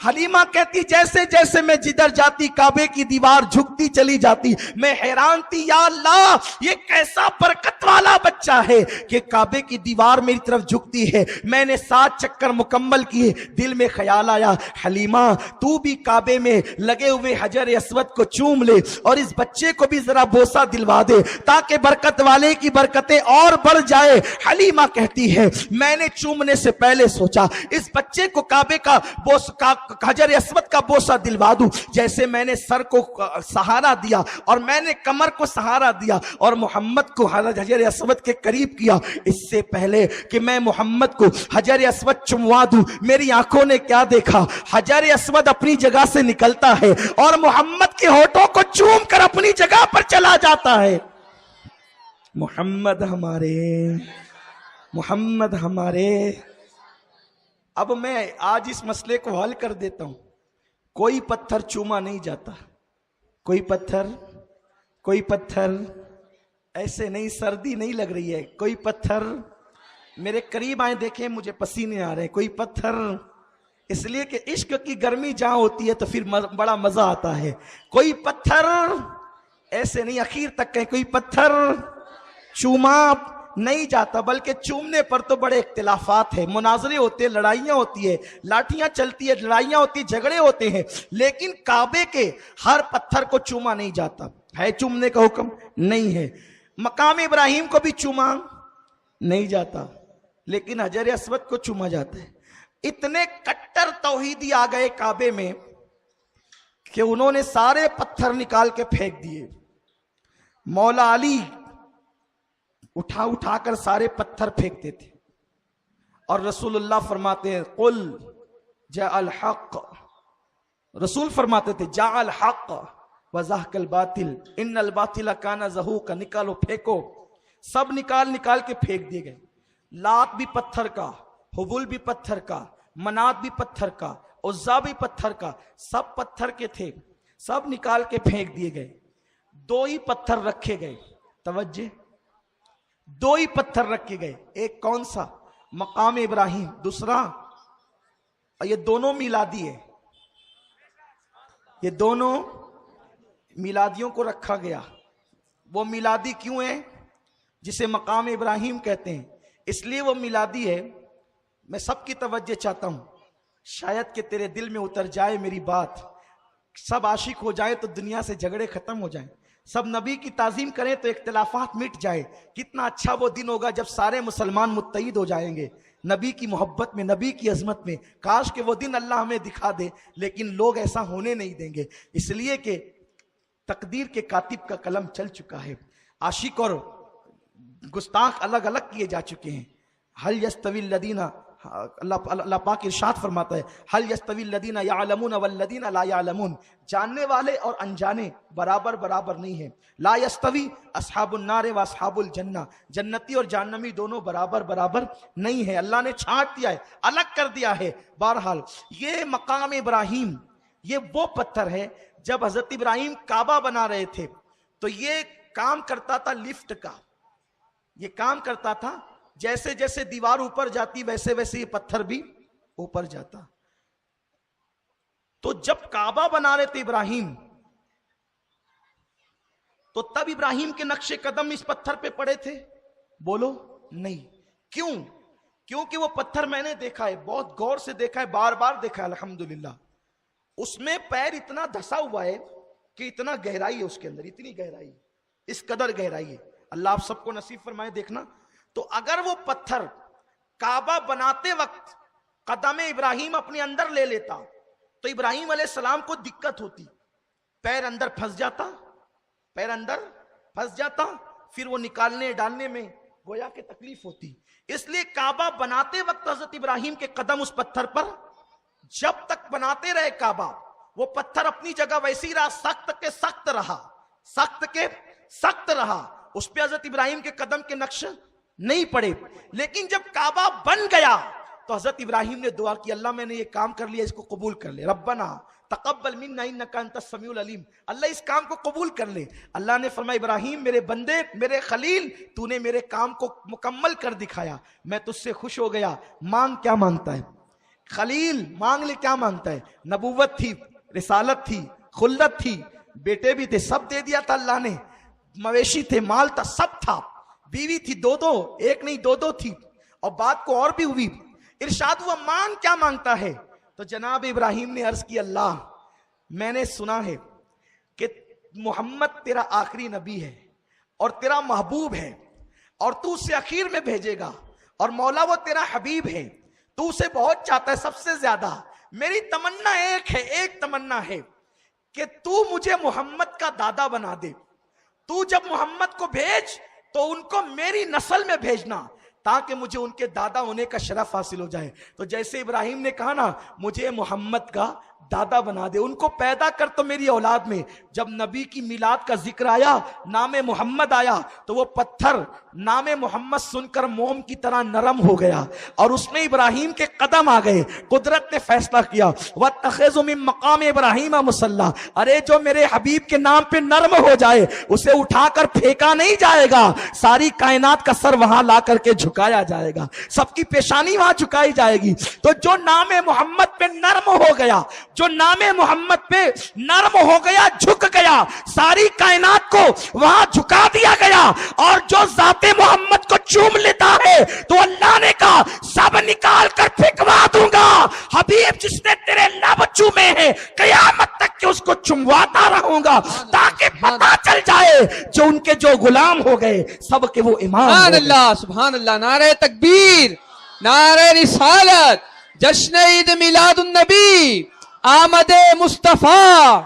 حلیمہ کہتی جیسے جیسے میں جدھر جاتی کعبے کی دیوار جھکتی چلی جاتی، میں حیران تھی یا اللہ یہ کیسا برکت والا بچہ ہے کہ کعبے کی دیوار میری طرف جھکتی ہے۔ میں نے 7 چکر مکمل کیے، دل میں خیال آیا حلیمہ تو بھی کعبے میں لگے ہوئے حجر اسود کو چوم لے اور اس بچے کو بھی ذرا بوسہ دلوا دے تاکہ برکت والے کی برکتیں اور بڑھ جائے۔ حلیمہ کہتی ہے میں نے چومنے سے پہلے سوچا اس بچے کو کعبے کا حجر اسود کا بوسہ دلوا دوں، جیسے میں نے سر کو سہارا دیا اور میں نے کمر کو سہارا دیا اور محمد کو حجر اسود کے قریب کیا، اس سے پہلے کہ میں محمد کو حجر اسود چموا دوں میری آنکھوں نے کیا دیکھا، حجر اسود اپنی جگہ سے نکلتا ہے اور محمد کے ہونٹوں کو چوم کر اپنی جگہ پر چلا جاتا ہے۔ محمد ہمارے، محمد ہمارے۔ اب میں آج اس مسئلے کو حل کر دیتا ہوں، کوئی پتھر چوما نہیں جاتا، کوئی پتھر ایسے نہیں، سردی نہیں لگ رہی ہے، کوئی پتھر میرے قریب آئیں دیکھیں مجھے پسینے آ رہے ہیں، کوئی پتھر، اس لیے کہ عشق کی گرمی جہاں ہوتی ہے تو پھر بڑا مزہ آتا ہے، کوئی پتھر ایسے نہیں، اخیر تک کہیں کوئی پتھر چوما نہیں جاتا، بلکہ چومنے پر تو بڑے اختلافات ہیں، مناظرے ہوتے ہیں، لڑائیاں ہوتی ہیں، لاٹھیاں چلتی ہیں، لڑائیاں ہوتی ہیں، جھگڑے ہوتے ہیں، لیکن کعبے کے ہر پتھر کو چوما نہیں جاتا ہے، چومنے کا حکم نہیں ہے۔ مقام ابراہیم کو بھی چوما نہیں جاتا لیکن حجر اسود کو چوما جاتا ہے۔ اتنے کٹر توحیدی آ گئے کعبے میں کہ انہوں نے سارے پتھر نکال کے پھینک دیے۔ مولا علی اٹھا اٹھا کر سارے پتھر پھینکتے تھے اور رسول اللہ فرماتے ہیں قل جاء الحق، رسول فرماتے تھے جاء الحق وزهق الباطل ان الباطل كان زهوقا، نکالو پھینکو، سب نکال کے پھینک دیے گئے۔ لات بھی پتھر کا، حبل بھی پتھر کا، منات بھی پتھر کا، عزا بھی پتھر کا، سب پتھر کے تھے، سب نکال کے پھینک دیے گئے۔ 2 ہی پتھر رکھے گئے، توجہ، 2 ہی پتھر رکھے گئے، ایک کون سا؟ مقام ابراہیم، دوسرا یہ دونوں میلادی ہے، یہ دونوں میلادیوں کو رکھا گیا۔ وہ میلادی کیوں ہے؟ جسے مقام ابراہیم کہتے ہیں اس لیے وہ میلادی ہے۔ میں سب کی توجہ چاہتا ہوں، شاید کہ تیرے دل میں اتر جائے میری بات، سب عاشق ہو جائے تو دنیا سے جھگڑے ختم ہو جائیں، سب نبی کی تعظیم کریں تو اختلافات مٹ جائے۔ کتنا اچھا وہ دن ہوگا جب سارے مسلمان متحد ہو جائیں گے نبی کی محبت میں، نبی کی عظمت میں۔ کاش کہ وہ دن اللہ ہمیں دکھا دے، لیکن لوگ ایسا ہونے نہیں دیں گے، اس لیے کہ تقدیر کے کاتب کا قلم چل چکا ہے، عاشق اور گستاخ الگ الگ کیے جا چکے ہیں۔ حل یستوی الذین اللہ پاک ارشاد فرماتا ہے حل یستوی الذین یعلمون والذین لا یعلمون، جاننے والے اور انجانے برابر برابر نہیں ہیں. لا یستوی اصحاب النار و اصحاب الجنہ، جنتی اور جہنمی دونوں برابر برابر نہیں ہیں. اللہ نے چھانٹ دیا ہے، الگ کر دیا ہے. بہرحال یہ مقام ابراہیم، یہ وہ پتھر ہے جب حضرت ابراہیم کعبہ بنا رہے تھے تو یہ کام کرتا تھا لفٹ کا. یہ کام کرتا تھا جیسے جیسے دیوار اوپر جاتی ویسے ویسے یہ پتھر بھی اوپر جاتا. تو جب کعبہ بنا رہے تھے ابراہیم تو تب ابراہیم کے نقش قدم اس پتھر پہ پڑے تھے؟ بولو نہیں. کیوں؟ کیونکہ وہ پتھر میں نے دیکھا ہے، بہت غور سے دیکھا ہے، بار بار دیکھا ہے الحمدللہ. اس میں پیر اتنا دھسا ہوا ہے کہ اتنا گہرائی ہے اس کے اندر، اتنی گہرائی، اس قدر گہرائی ہے. اللہ آپ سب کو نصیب فرمائے دیکھنا. تو اگر وہ پتھر کعبہ بناتے وقت قدم ابراہیم اپنے اندر لے لیتا تو ابراہیم علیہ السلام کو دقت ہوتی، پیر اندر پھنس جاتا، پیر اندر پھنس جاتا، پھر وہ نکالنے ڈالنے میں گویا کہ تکلیف ہوتی. اس لیے کعبہ بناتے وقت حضرت ابراہیم کے قدم اس پتھر پر، جب تک بناتے رہے کعبہ وہ پتھر اپنی جگہ ویسی رہا، سخت کے سخت رہا، سخت کے سخت رہا. اس پہ حضرت ابراہیم کے قدم کے نقش نہیں پڑے. لیکن جب کعبہ بن گیا تو حضرت ابراہیم نے دعا کی، اللہ میں نے یہ کام کر لیا، اس کو قبول کر لے. ربنا تقبل منا انک انت السمیع العلیم، اللہ اس کام کو قبول کر لے. اللہ نے فرمایا ابراہیم میرے بندے، میرے خلیل، تو نے میرے کام کو مکمل کر دکھایا، میں تجھ سے خوش ہو گیا. مانگ کیا مانگتا ہے خلیل؟ مانگ لے کیا مانگتا ہے؟ نبوت تھی، رسالت تھی، خلت تھی، بیٹے بھی تھے، سب دے دیا تھا اللہ نے. مویشی تھے، مال تھا، سب تھا. بیوی تھی، دو ایک نہیں دو تھی، اور بات کو اور بھی ہوئی. ارشاد ہوا مانگ کیا مانگتا ہے؟ تو جناب ابراہیم نے عرض کی اللہ میں نے سنا ہے کہ محمد تیرا آخری نبی ہے اور تیرا محبوب ہے اور تو اسے اخیر میں بھیجے گا، اور مولا وہ تیرا حبیب ہے، تو اسے بہت چاہتا ہے سب سے زیادہ. میری تمنا ایک ہے، ایک تمنا ہے کہ تو مجھے محمد کا دادا بنا دے. تو جب محمد کو بھیج تو ان کو میری نسل میں بھیجنا تاکہ مجھے ان کے دادا ہونے کا شرف حاصل ہو جائے. تو جیسے ابراہیم نے کہا نا مجھے محمد کا دادا بنا دے، ان کو پیدا کر تو میری اولاد میں. جب نبی کی میلاد کا ذکر آیا، نام محمد آیا، تو وہ پتھر نام محمد سن کر موم کی طرح نرم ہو گیا اور اس میں ابراہیم کے قدم آ گئے. قدرت نے فیصلہ کیا وَاتَّخِذُ مِن مَّقَامِ إِبْرَاهِيمَ مُصَلًّى، ارے جو میرے حبیب کے نام پہ نرم ہو جائے اسے اٹھا کر پھینکا نہیں جائے گا، ساری کائنات کا سر وہاں لا کر کے جھکایا جائے گا، سب کی پیشانی وہاں جھکائی جائے گی. تو جو نام محمد پہ نرم ہو گیا، جو نام محمد پہ نرم ہو گیا، جھک گیا، ساری کائنات کو وہاں جھکا دیا گیا. اور جو ذات محمد کو چوم لیتا ہے تو اللہ نے کہا سب نکال کر پھینکوا دوں گا. حبیب جس نے تیرے لب چومے ہیں قیامت تک کہ اس کو چمواتا رہوں گا تاکہ پتہ چل جائے جو ان کے جو غلام ہو گئے سب کے وہ امام. سبحان اللہ، سبحان اللہ. نعرہ تکبیر، نعرہ رسالت، جشن عید میلاد النبی، آمد مصطفیٰ.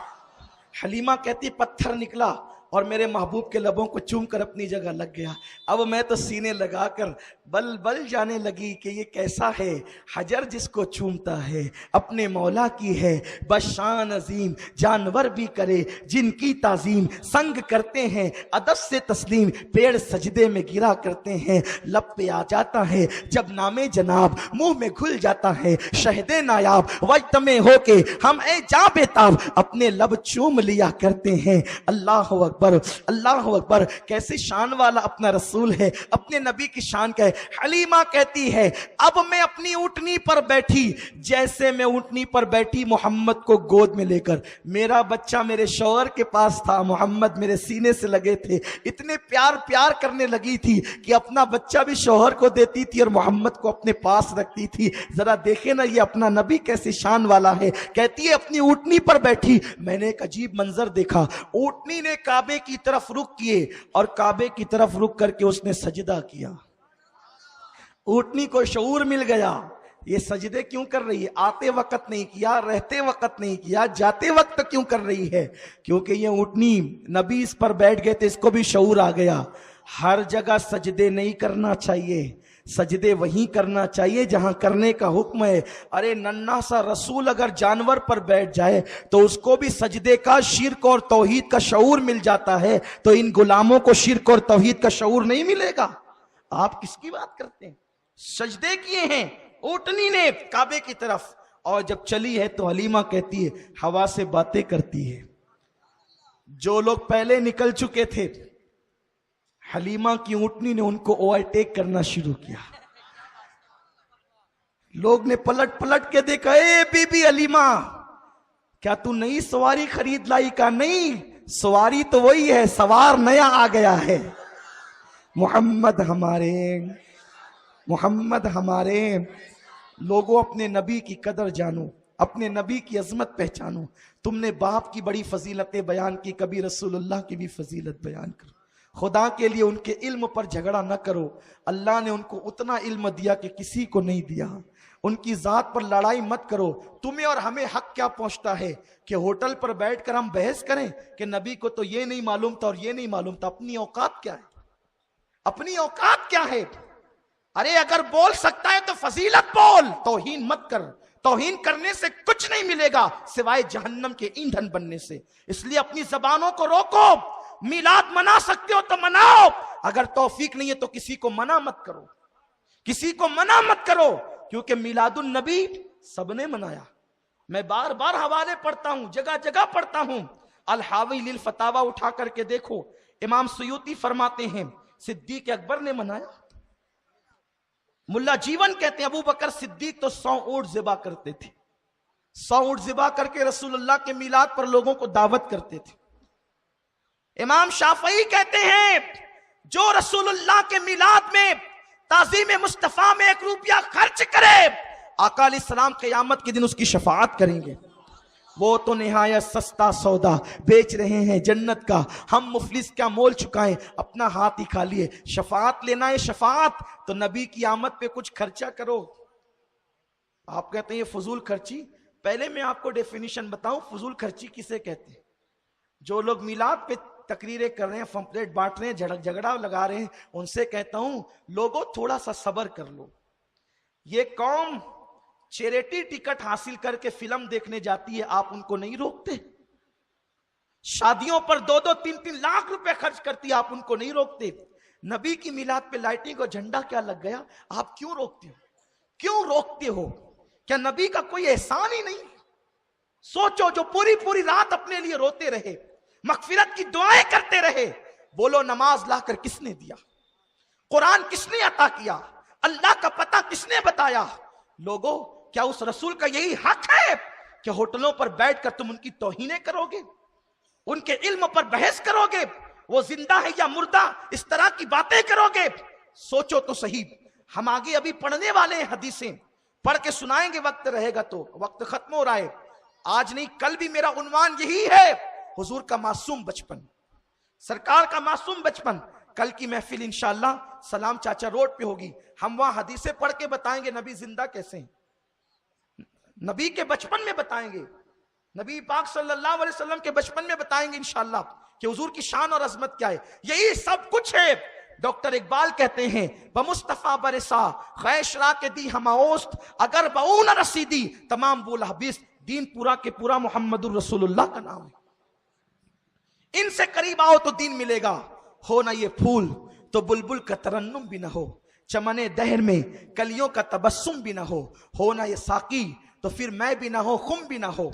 حلیمہ کہتی پتھر نکلا اور میرے محبوب کے لبوں کو چوم کر اپنی جگہ لگ گیا. اب میں تو سینے لگا کر بل بل جانے لگی کہ یہ کیسا ہے حجر جس کو چومتا ہے اپنے مولا کی ہے بشان عظیم. جانور بھی کرے جن کی تعظیم، سنگ کرتے ہیں ادب سے تسلیم، پیڑ سجدے میں گرا کرتے ہیں، لب پہ آ جاتا ہے جب نام جناب، منہ میں گھل جاتا ہے شہد نایاب. وجتمع ہو کے ہم اے جاں بیتاب اپنے لب چوم لیا کرتے ہیں. اللہ اکبر، اللہ اکبر. کیسے شان والا اپنا رسول ہے، اپنے نبی کی شان کا ہے. حلیمہ کہتی ہے اب میں اپنی اونٹنی پر بیٹھی، جیسے میں اونٹنی پر بیٹھی محمد کو گود میں لے کر، میرا بچہ میرے شوہر کے پاس تھا، محمد میرے سینے سے لگے تھے، اتنے پیار کرنے لگی تھی کہ اپنا بچہ بھی شوہر کو دیتی تھی اور محمد کو اپنے پاس رکھتی تھی. ذرا دیکھیں نا یہ اپنا نبی کیسے شان والا ہے. کہتی ہے اپنی اونٹنی پر بیٹھی میں نے ایک عجیب منظر دیکھا. اونٹنی نے کعبے کی طرف رخ کیے اور کعبے کی طرف رخ کر کے اس نے سجدہ کیا. اونٹنی کو شعور مل گیا یہ سجدے کیوں کر رہی ہے، آتے وقت نہیں کیا، رہتے وقت نہیں کیا، جاتے وقت کیوں کر رہی ہے؟ کیونکہ یہ اونٹنی نبی اس پر بیٹھ گئے تھے، اس کو بھی شعور آ گیا ہر جگہ سجدے نہیں کرنا چاہیے. سجدے وہیں کرنا چاہیے جہاں کرنے کا حکم ہے۔ ارے ننھا سا رسول اگر جانور پر بیٹھ جائے تو اس کو بھی سجدے کا، شرک اور توحید کا شعور مل جاتا ہے، تو ان غلاموں کو شرک اور توحید کا شعور نہیں ملے گا؟ آپ کس کی بات کرتے ہیں؟ سجدے کیے ہیں اونٹنی نے کعبے کی طرف، اور جب چلی ہے تو حلیمہ کہتی ہے ہوا سے باتیں کرتی ہے۔ جو لوگ پہلے نکل چکے تھے، حلیمہ کی اونٹنی نے ان کو اوورٹیک کرنا شروع کیا۔ لوگ نے پلٹ پلٹ کے دیکھا، اے بی بی حلیمہ کیا تو نئی سواری خرید لائی؟ کا نہیں، سواری تو وہی ہے، سوار نیا آ گیا ہے۔ محمد ہمارے لوگوں، اپنے نبی کی قدر جانو، اپنے نبی کی عظمت پہچانو۔ تم نے باپ کی بڑی فضیلتیں بیان کی، کبھی رسول اللہ کی بھی فضیلت بیان کرو۔ خدا کے لیے ان کے علم پر جھگڑا نہ کرو، اللہ نے ان کو اتنا علم دیا کہ کسی کو نہیں دیا۔ ان کی ذات پر لڑائی مت کرو۔ تمہیں اور ہمیں حق کیا پہنچتا ہے کہ ہوٹل پر بیٹھ کر ہم بحث کریں کہ نبی کو تو یہ نہیں معلوم تھا اور یہ نہیں معلوم تھا؟ اپنی اوقات کیا ہے؟ اپنی اوقات کیا ہے؟ ارے اگر بول سکتا ہے تو فضیلت بول، توہین مت کر۔ توہین کرنے سے کچھ نہیں ملے گا سوائے جہنم کے ایندھن بننے سے۔ اس لیے اپنی زبانوں کو روکو۔ میلاد منا سکتے ہو تو مناؤ، اگر توفیق نہیں ہے تو کسی کو منع مت کرو، کسی کو منع مت کرو، کیونکہ میلاد النبی سب نے منایا۔ میں بار بار حوالے پڑھتا ہوں، جگہ جگہ پڑھتا ہوں۔ الحاوی للفتاوی اٹھا کر کے دیکھو، امام سیوطی فرماتے ہیں صدیق اکبر نے منایا۔ ملا جیون کہتے ہیں ابو بکر صدیق تو 100 اونٹ ذبح کرتے تھے، 100 اونٹ ذبح کر کے رسول اللہ کے میلاد پر لوگوں کو دعوت کرتے تھے۔ امام شافعی کہتے ہیں جو رسول اللہ کے میلاد میں تعظیم مصطفیٰ میں 1 روپیہ خرچ کرے، آقا علیہ السلام قیامت کے دن اس کی شفاعت کریں گے۔ وہ تو نہایت سستا سودا بیچ رہے ہیں جنت کا، ہم مفلس کیا مول چکائیں، اپنا ہاتھ ہی کھا لیے۔ شفاعت لینا ہے شفاعت، تو نبی کی آمد پہ کچھ خرچہ کرو۔ آپ کہتے ہیں یہ فضول خرچی، پہلے میں آپ کو ڈیفینیشن بتاؤں فضول خرچی کسے کہتے ہیں؟ جو لوگ میلاد پہ تقریریں کر رہے ہیں، پمفلیٹ بانٹ رہے ہیں، جھگڑا لگا رہے ہیں، ان سے کہتا ہوں لوگوں تھوڑا سا صبر کر لو۔ یہ قوم چیریٹی ٹکٹ حاصل کر کے فلم دیکھنے جاتی ہے، آپ ان کو نہیں روکتے؟ شادیوں پر 2-2 3-3 لاکھ روپے خرچ کرتی ہے، آپ ان کو نہیں روکتے؟ نبی کی میلاد پہ لائٹنگ اور جھنڈا کیا لگ گیا، آپ کیوں روکتے ہو؟ کیوں روکتے ہو؟ کیا نبی کا کوئی احسان ہی نہیں؟ سوچو، جو پوری رات اپنے لیے روتے رہے، مغفرت کی دعائیں کرتے رہے، بولو نماز لا کر کس نے دیا؟ قرآن کس نے عطا کیا؟ اللہ کا پتہ کس نے بتایا؟ لوگوں، کیا اس رسول کا یہی حق ہے کہ ہوٹلوں پر بیٹھ کر تم ان کی توہینیں کرو گے، ان کے علم پر بحث کرو گے، وہ زندہ ہے یا مردہ، اس طرح کی باتیں کرو گے؟ سوچو تو صحیح۔ ہم آگے ابھی پڑھنے والے ہیں حدیثیں، پڑھ کے سنائیں گے، وقت رہے گا تو۔ وقت ختم ہو رہا ہے، آج نہیں کل بھی میرا عنوان یہی ہے، حضور کا معصوم بچپن، سرکار کا معصوم بچپن۔ کل کی محفل انشاءاللہ سلام چاچا روڈ پہ ہوگی، ہم وہاں حدیثیں پڑھ کے بتائیں گے نبی زندہ کیسے ہیں، نبی کے بچپن میں بتائیں گے، نبی پاک صلی اللہ علیہ وسلم کے بچپن میں بتائیں گے انشاءاللہ کہ حضور کی شان اور عظمت کیا ہے۔ یہی سب کچھ ہے۔ ڈاکٹر اقبال کہتے ہیں بمصطفیٰ برسا خیشرا کے دی ہماوست، اگر بہو نہ رسیدی تمام بولا بیس، دین پورا کے پورا محمد الرسول اللہ کا نام ہے۔ ان سے قریب آؤ تو دین ملے گا، ہو نہ یہ پھول تو بلبل کا ترنم بھی نہ ہو، چمنے دہر میں کلیوں کا تبسم بھی نہ ہو نہ یہ ساقی تو پھر میں بھی نہ ہو، خم بھی نہ ہو۔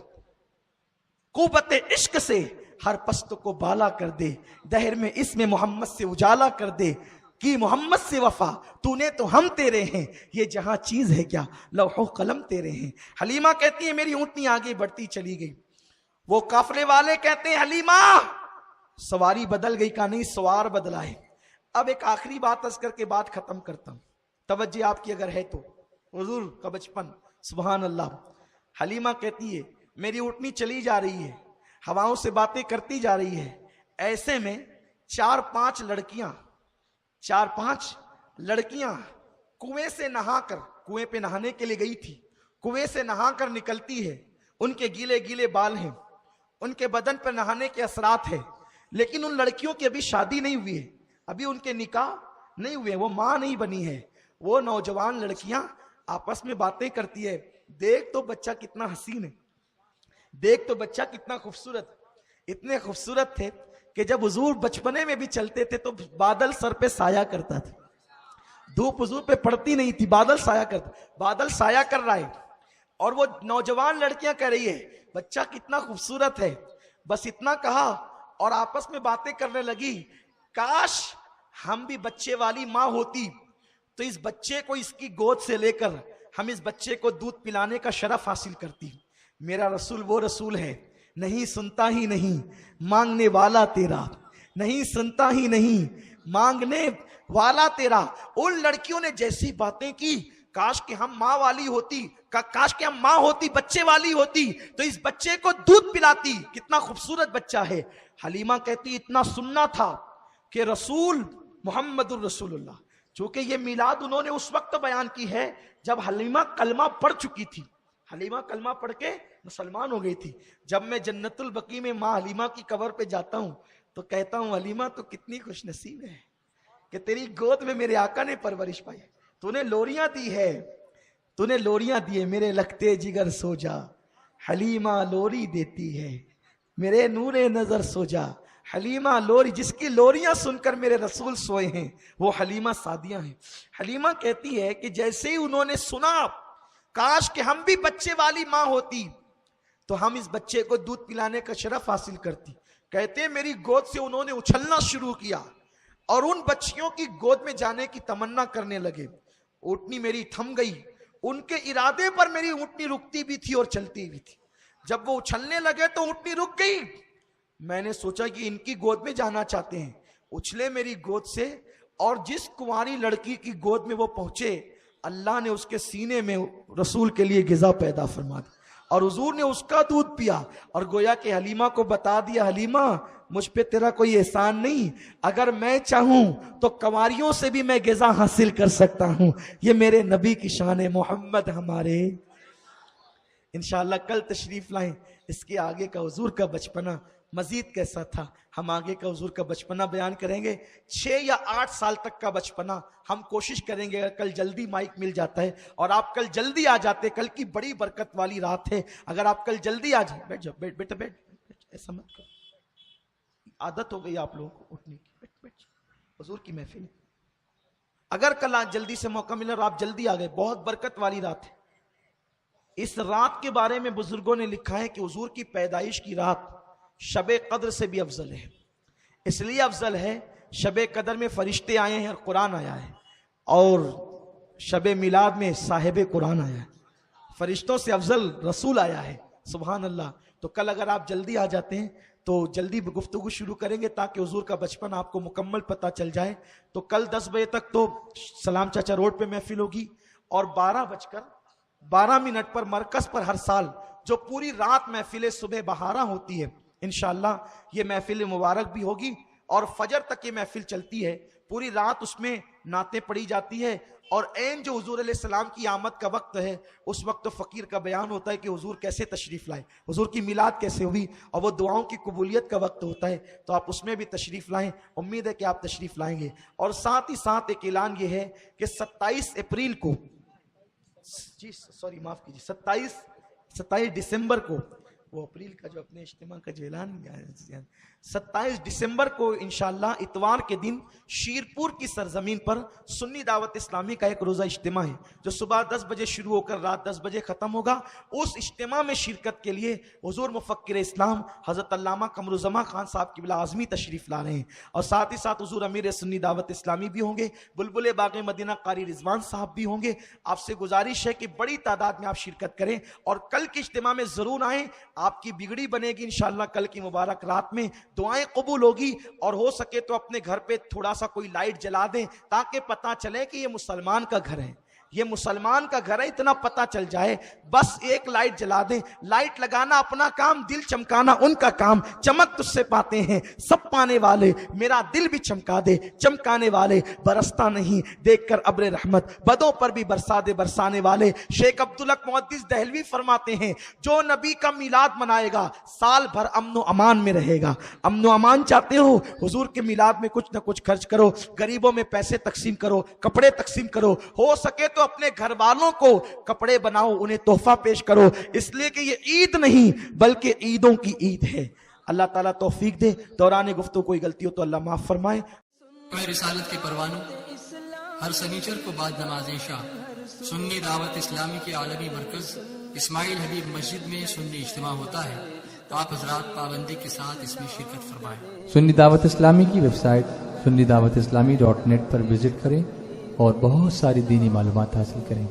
قوت عشق سے ہر پست کو بالا کر دے، دہر میں اسم محمد سے اجالا کر دے، کی محمد سے وفا تو نے تو ہم تیرے ہیں، یہ جہاں چیز ہے کیا لوح و قلم تیرے ہیں۔ حلیمہ کہتی ہے میری اونٹنی آگے بڑھتی چلی گئی، وہ قافلے والے کہتے ہیں حلیمہ سواری بدل گئی، کا نہیں سوار بدلا ہے۔ اب ایک آخری بات عرض کر کے بات ختم کرتا ہوں، توجہ آپ کی اگر ہے تو۔ حضور کا بچپن، سبحان اللہ۔ حلیمہ کہتی ہے میری اونٹنی چلی جا رہی ہے، ہواؤں سے باتیں کرتی جا رہی ہے، ایسے میں 4-5 لڑکیاں کنویں سے نہا کر، کنویں پہ نہانے کے لیے گئی تھی، کنویں سے نہا کر نکلتی ہے، ان کے گیلے گیلے بال ہیں، ان کے بدن پر نہانے کے اثرات ہیں، لیکن ان لڑکیوں کی ابھی شادی نہیں ہوئی ہے، ابھی ان کے نکاح نہیں ہوئے، وہ ماں نہیں بنی ہے۔ وہ نوجوان لڑکیاں آپس میں باتیں کرتی ہے، دیکھ تو بچہ کتنا حسین ہے، دیکھ تو بچہ کتنا خوبصورت، اتنے خوبصورت تھے کہ جب حضور بچپنے میں بھی چلتے تھے تو بادل سر پہ سایہ کرتا تھا، دھوپ حضور پہ پڑتی نہیں تھی، بادل سایہ کرتا، بادل سایہ کر رہا ہے، اور وہ نوجوان لڑکیاں کہہ رہی ہے بچہ کتنا خوبصورت ہے، بس اتنا کہا اور آپس میں باتیں کرنے لگی، کاش ہم بھی بچے والی ماں ہوتی تو اس بچے کو اس کی گود سے لے کر ہم اس بچے کو دودھ پلانے کا شرف حاصل کرتی۔ میرا رسول وہ رسول ہے، نہیں سنتا ہی نہیں مانگنے والا تیرا، نہیں سنتا ہی نہیں مانگنے والا تیرا۔ ان لڑکیوں نے جیسی باتیں کی، کاش کہ ہم ماں والی ہوتی، کاش کہ ہم ماں ہوتی، بچے والی ہوتی تو اس بچے کو دودھ پلاتی، کتنا خوبصورت بچہ ہے۔ حلیمہ کہتی اتنا سننا تھا کہ رسول محمد الرسول اللہ، چونکہ یہ میلاد انہوں نے اس وقت بیان کی ہے جب حلیمہ کلمہ پڑھ چکی تھی، حلیمہ کلمہ پڑھ کے مسلمان ہو گئی تھی۔ جب میں جنت البقیع میں ماں حلیمہ کی قبر پہ جاتا ہوں تو کہتا ہوں حلیمہ تو کتنی خوش نصیب ہے کہ تیری گود میں میرے آقا نے پرورش پائی، تو نے لوریاں دی ہے، تو نے لوریاں دی ہے، میرے لگتے جگر سو جا حلیمہ لوری دیتی ہے، میرے نور نظر سو جا حلیمہ لوری، جس کی لوریاں سن کر میرے رسول سوئے ہیں وہ حلیمہ سعدیہ ہیں۔ حلیمہ کہتی ہے کہ جیسے ہی انہوں نے سنا کاش کہ ہم بھی بچے والی ماں ہوتی تو ہم اس بچے کو دودھ پلانے کا شرف حاصل کرتی، کہتے ہیں میری گود سے انہوں نے اچھلنا شروع کیا اور ان بچیوں کی گود میں جانے کی تمنا کرنے لگے، اونٹنی میری تھم گئی، ان کے ارادے پر میری اونٹنی رکتی بھی تھی اور چلتی بھی تھی، جب وہ اچھلنے لگے تو اونٹنی رک گئی، میں نے سوچا کہ ان کی گود میں جانا چاہتے ہیں، اچھلے میری گود سے اور جس کنواری لڑکی کی گود میں وہ پہنچے اللہ نے اس کے سینے میں رسول کے لیے غذا پیدا فرما دی اور حضور نے اس کا دودھ پیا اور گویا کہ حلیمہ کو بتا دیا حلیمہ مجھ پہ تیرا کوئی احسان نہیں، اگر میں چاہوں تو کنواریوں سے بھی میں غذا حاصل کر سکتا ہوں، یہ میرے نبی کی شان ہے محمد ہمارے۔ انشاءاللہ کل تشریف لائیں، اس کے آگے کا حضور کا بچپنا مزید کیسا تھا ہم آگے کا حضور کا بچپنا بیان کریں گے، 6 یا 8 سال تک کا بچپنا ہم کوشش کریں گے، اگر کل جلدی مائک مل جاتا ہے اور آپ کل جلدی آ جاتے، کل کی بڑی برکت والی رات ہے، اگر آپ کل جلدی آ جائیں، بیٹھ جاؤ، بیٹا بیٹھ، ایسا مت کرو، عادت ہو گئی آپ لوگوں کو اٹھنے کی، بیٹھ حضور کی محفل ہے، اگر کل جلدی سے موقع ملا اور آپ جلدی آ گئے، بہت برکت والی رات ہے۔ اس رات کے بارے میں بزرگوں نے لکھا ہے کہ حضور کی پیدائش کی رات شب قدر سے بھی افضل ہے، اس لیے افضل ہے شب قدر میں فرشتے آئے ہیں اور قرآن آیا ہے، اور شب میلاد میں صاحب قرآن آیا ہے، فرشتوں سے افضل رسول آیا ہے، سبحان اللہ۔ تو کل اگر آپ جلدی آ جاتے ہیں تو جلدی گفتگو شروع کریں گے تاکہ حضور کا بچپن آپ کو مکمل پتہ چل جائے۔ تو کل 10 بجے تک تو سلام چاچا روڈ پہ محفل ہوگی اور 12:12 پر مرکز پر ہر سال جو پوری رات محفل صبح بہارا ہوتی ہے، انشاءاللہ یہ محفل مبارک بھی ہوگی اور فجر تک یہ محفل چلتی ہے، پوری رات اس میں نعتیں پڑھی جاتی ہے، اور عین جو حضور علیہ السلام کی آمد کا وقت ہے اس وقت تو فقیر کا بیان ہوتا ہے کہ حضور کیسے تشریف لائے، حضور کی میلاد کیسے ہوئی، اور وہ دعاؤں کی قبولیت کا وقت ہوتا ہے، تو آپ اس میں بھی تشریف لائیں، امید ہے کہ آپ تشریف لائیں گے۔ اور ساتھ ہی ساتھ ایک اعلان یہ ہے کہ 27 اپریل کو، معاف کیجیے، 27 دسمبر کو، وہ اپریل کا جو اپنے اجتماع کا جو اعلان 27 دسمبر کو انشاءاللہ اتوار کے دن شیرپور کی سرزمین پر سنی دعوت اسلامی کا ایک روزہ اجتماع ہے جو صبح 10 بجے شروع ہو کر رات 10 بجے ختم ہوگا۔ اس اجتماع میں شرکت کے لیے حضور مفکر اسلام حضرت علامہ قمرالزمان خان صاحب قبلہ اعظمی تشریف لا رہے ہیں، اور ساتھ ہی ساتھ حضور امیر سنی دعوت اسلامی بھی ہوں گے، بلبل باغ مدینہ قاری رضوان صاحب بھی ہوں گے۔ آپ سے گزارش ہے کہ بڑی تعداد میں آپ شرکت کریں اور کل کے اجتماع میں ضرور آئیں، آپ کی بگڑی بنے گی انشاءاللہ۔ کل کی مبارک رات میں دعائیں قبول ہوگی، اور ہو سکے تو اپنے گھر پہ تھوڑا سا کوئی لائٹ جلا دیں تاکہ پتہ چلے کہ یہ مسلمان کا گھر ہے، یہ مسلمان کا گھر ہے اتنا پتہ چل جائے، بس ایک لائٹ جلا دیں، لائٹ لگانا اپنا کام، دل چمکانا ان کا کام، چمک تجھ سے پاتے ہیں سب پانے والے، میرا دل بھی چمکا دے، چمکانے والے برستا نہیں دیکھ کر ابر رحمت، بدوں پر بھی برسا دے برسانے والے۔ شیخ عبدالحق محدث دہلوی فرماتے ہیں جو نبی کا میلاد منائے گا سال بھر امن و امان میں رہے گا۔ امن و امان چاہتے ہو، حضور کے میلاد میں کچھ نہ کچھ خرچ کرو، غریبوں میں پیسے تقسیم کرو، کپڑے تقسیم کرو، ہو سکے تو اپنے گھر والوں کو کپڑے بناؤ، انہیں تحفہ پیش کرو، اس لیے کہ یہ عید نہیں بلکہ عیدوں کی عید ہے۔ اللہ تعالیٰ توفیق دے، دوران گفتگو کوئی غلطی ہو تو اللہ معاف فرمائے۔ رسالت کے پروانوں ہر سنیچر کو بعد نماز عشاء سنی دعوت اسلامی کے عالمی مرکز اسماعیل حبیب مسجد میں سنی اجتماع ہوتا ہے، تو آپ حضرات پابندی کے ساتھ اس میں شرکت فرمائیں۔ سنی دعوت اسلامی کی ویب سائٹ sunnidawatislamי.net پر وزٹ کریں اور بہت ساری دینی معلومات حاصل کریں۔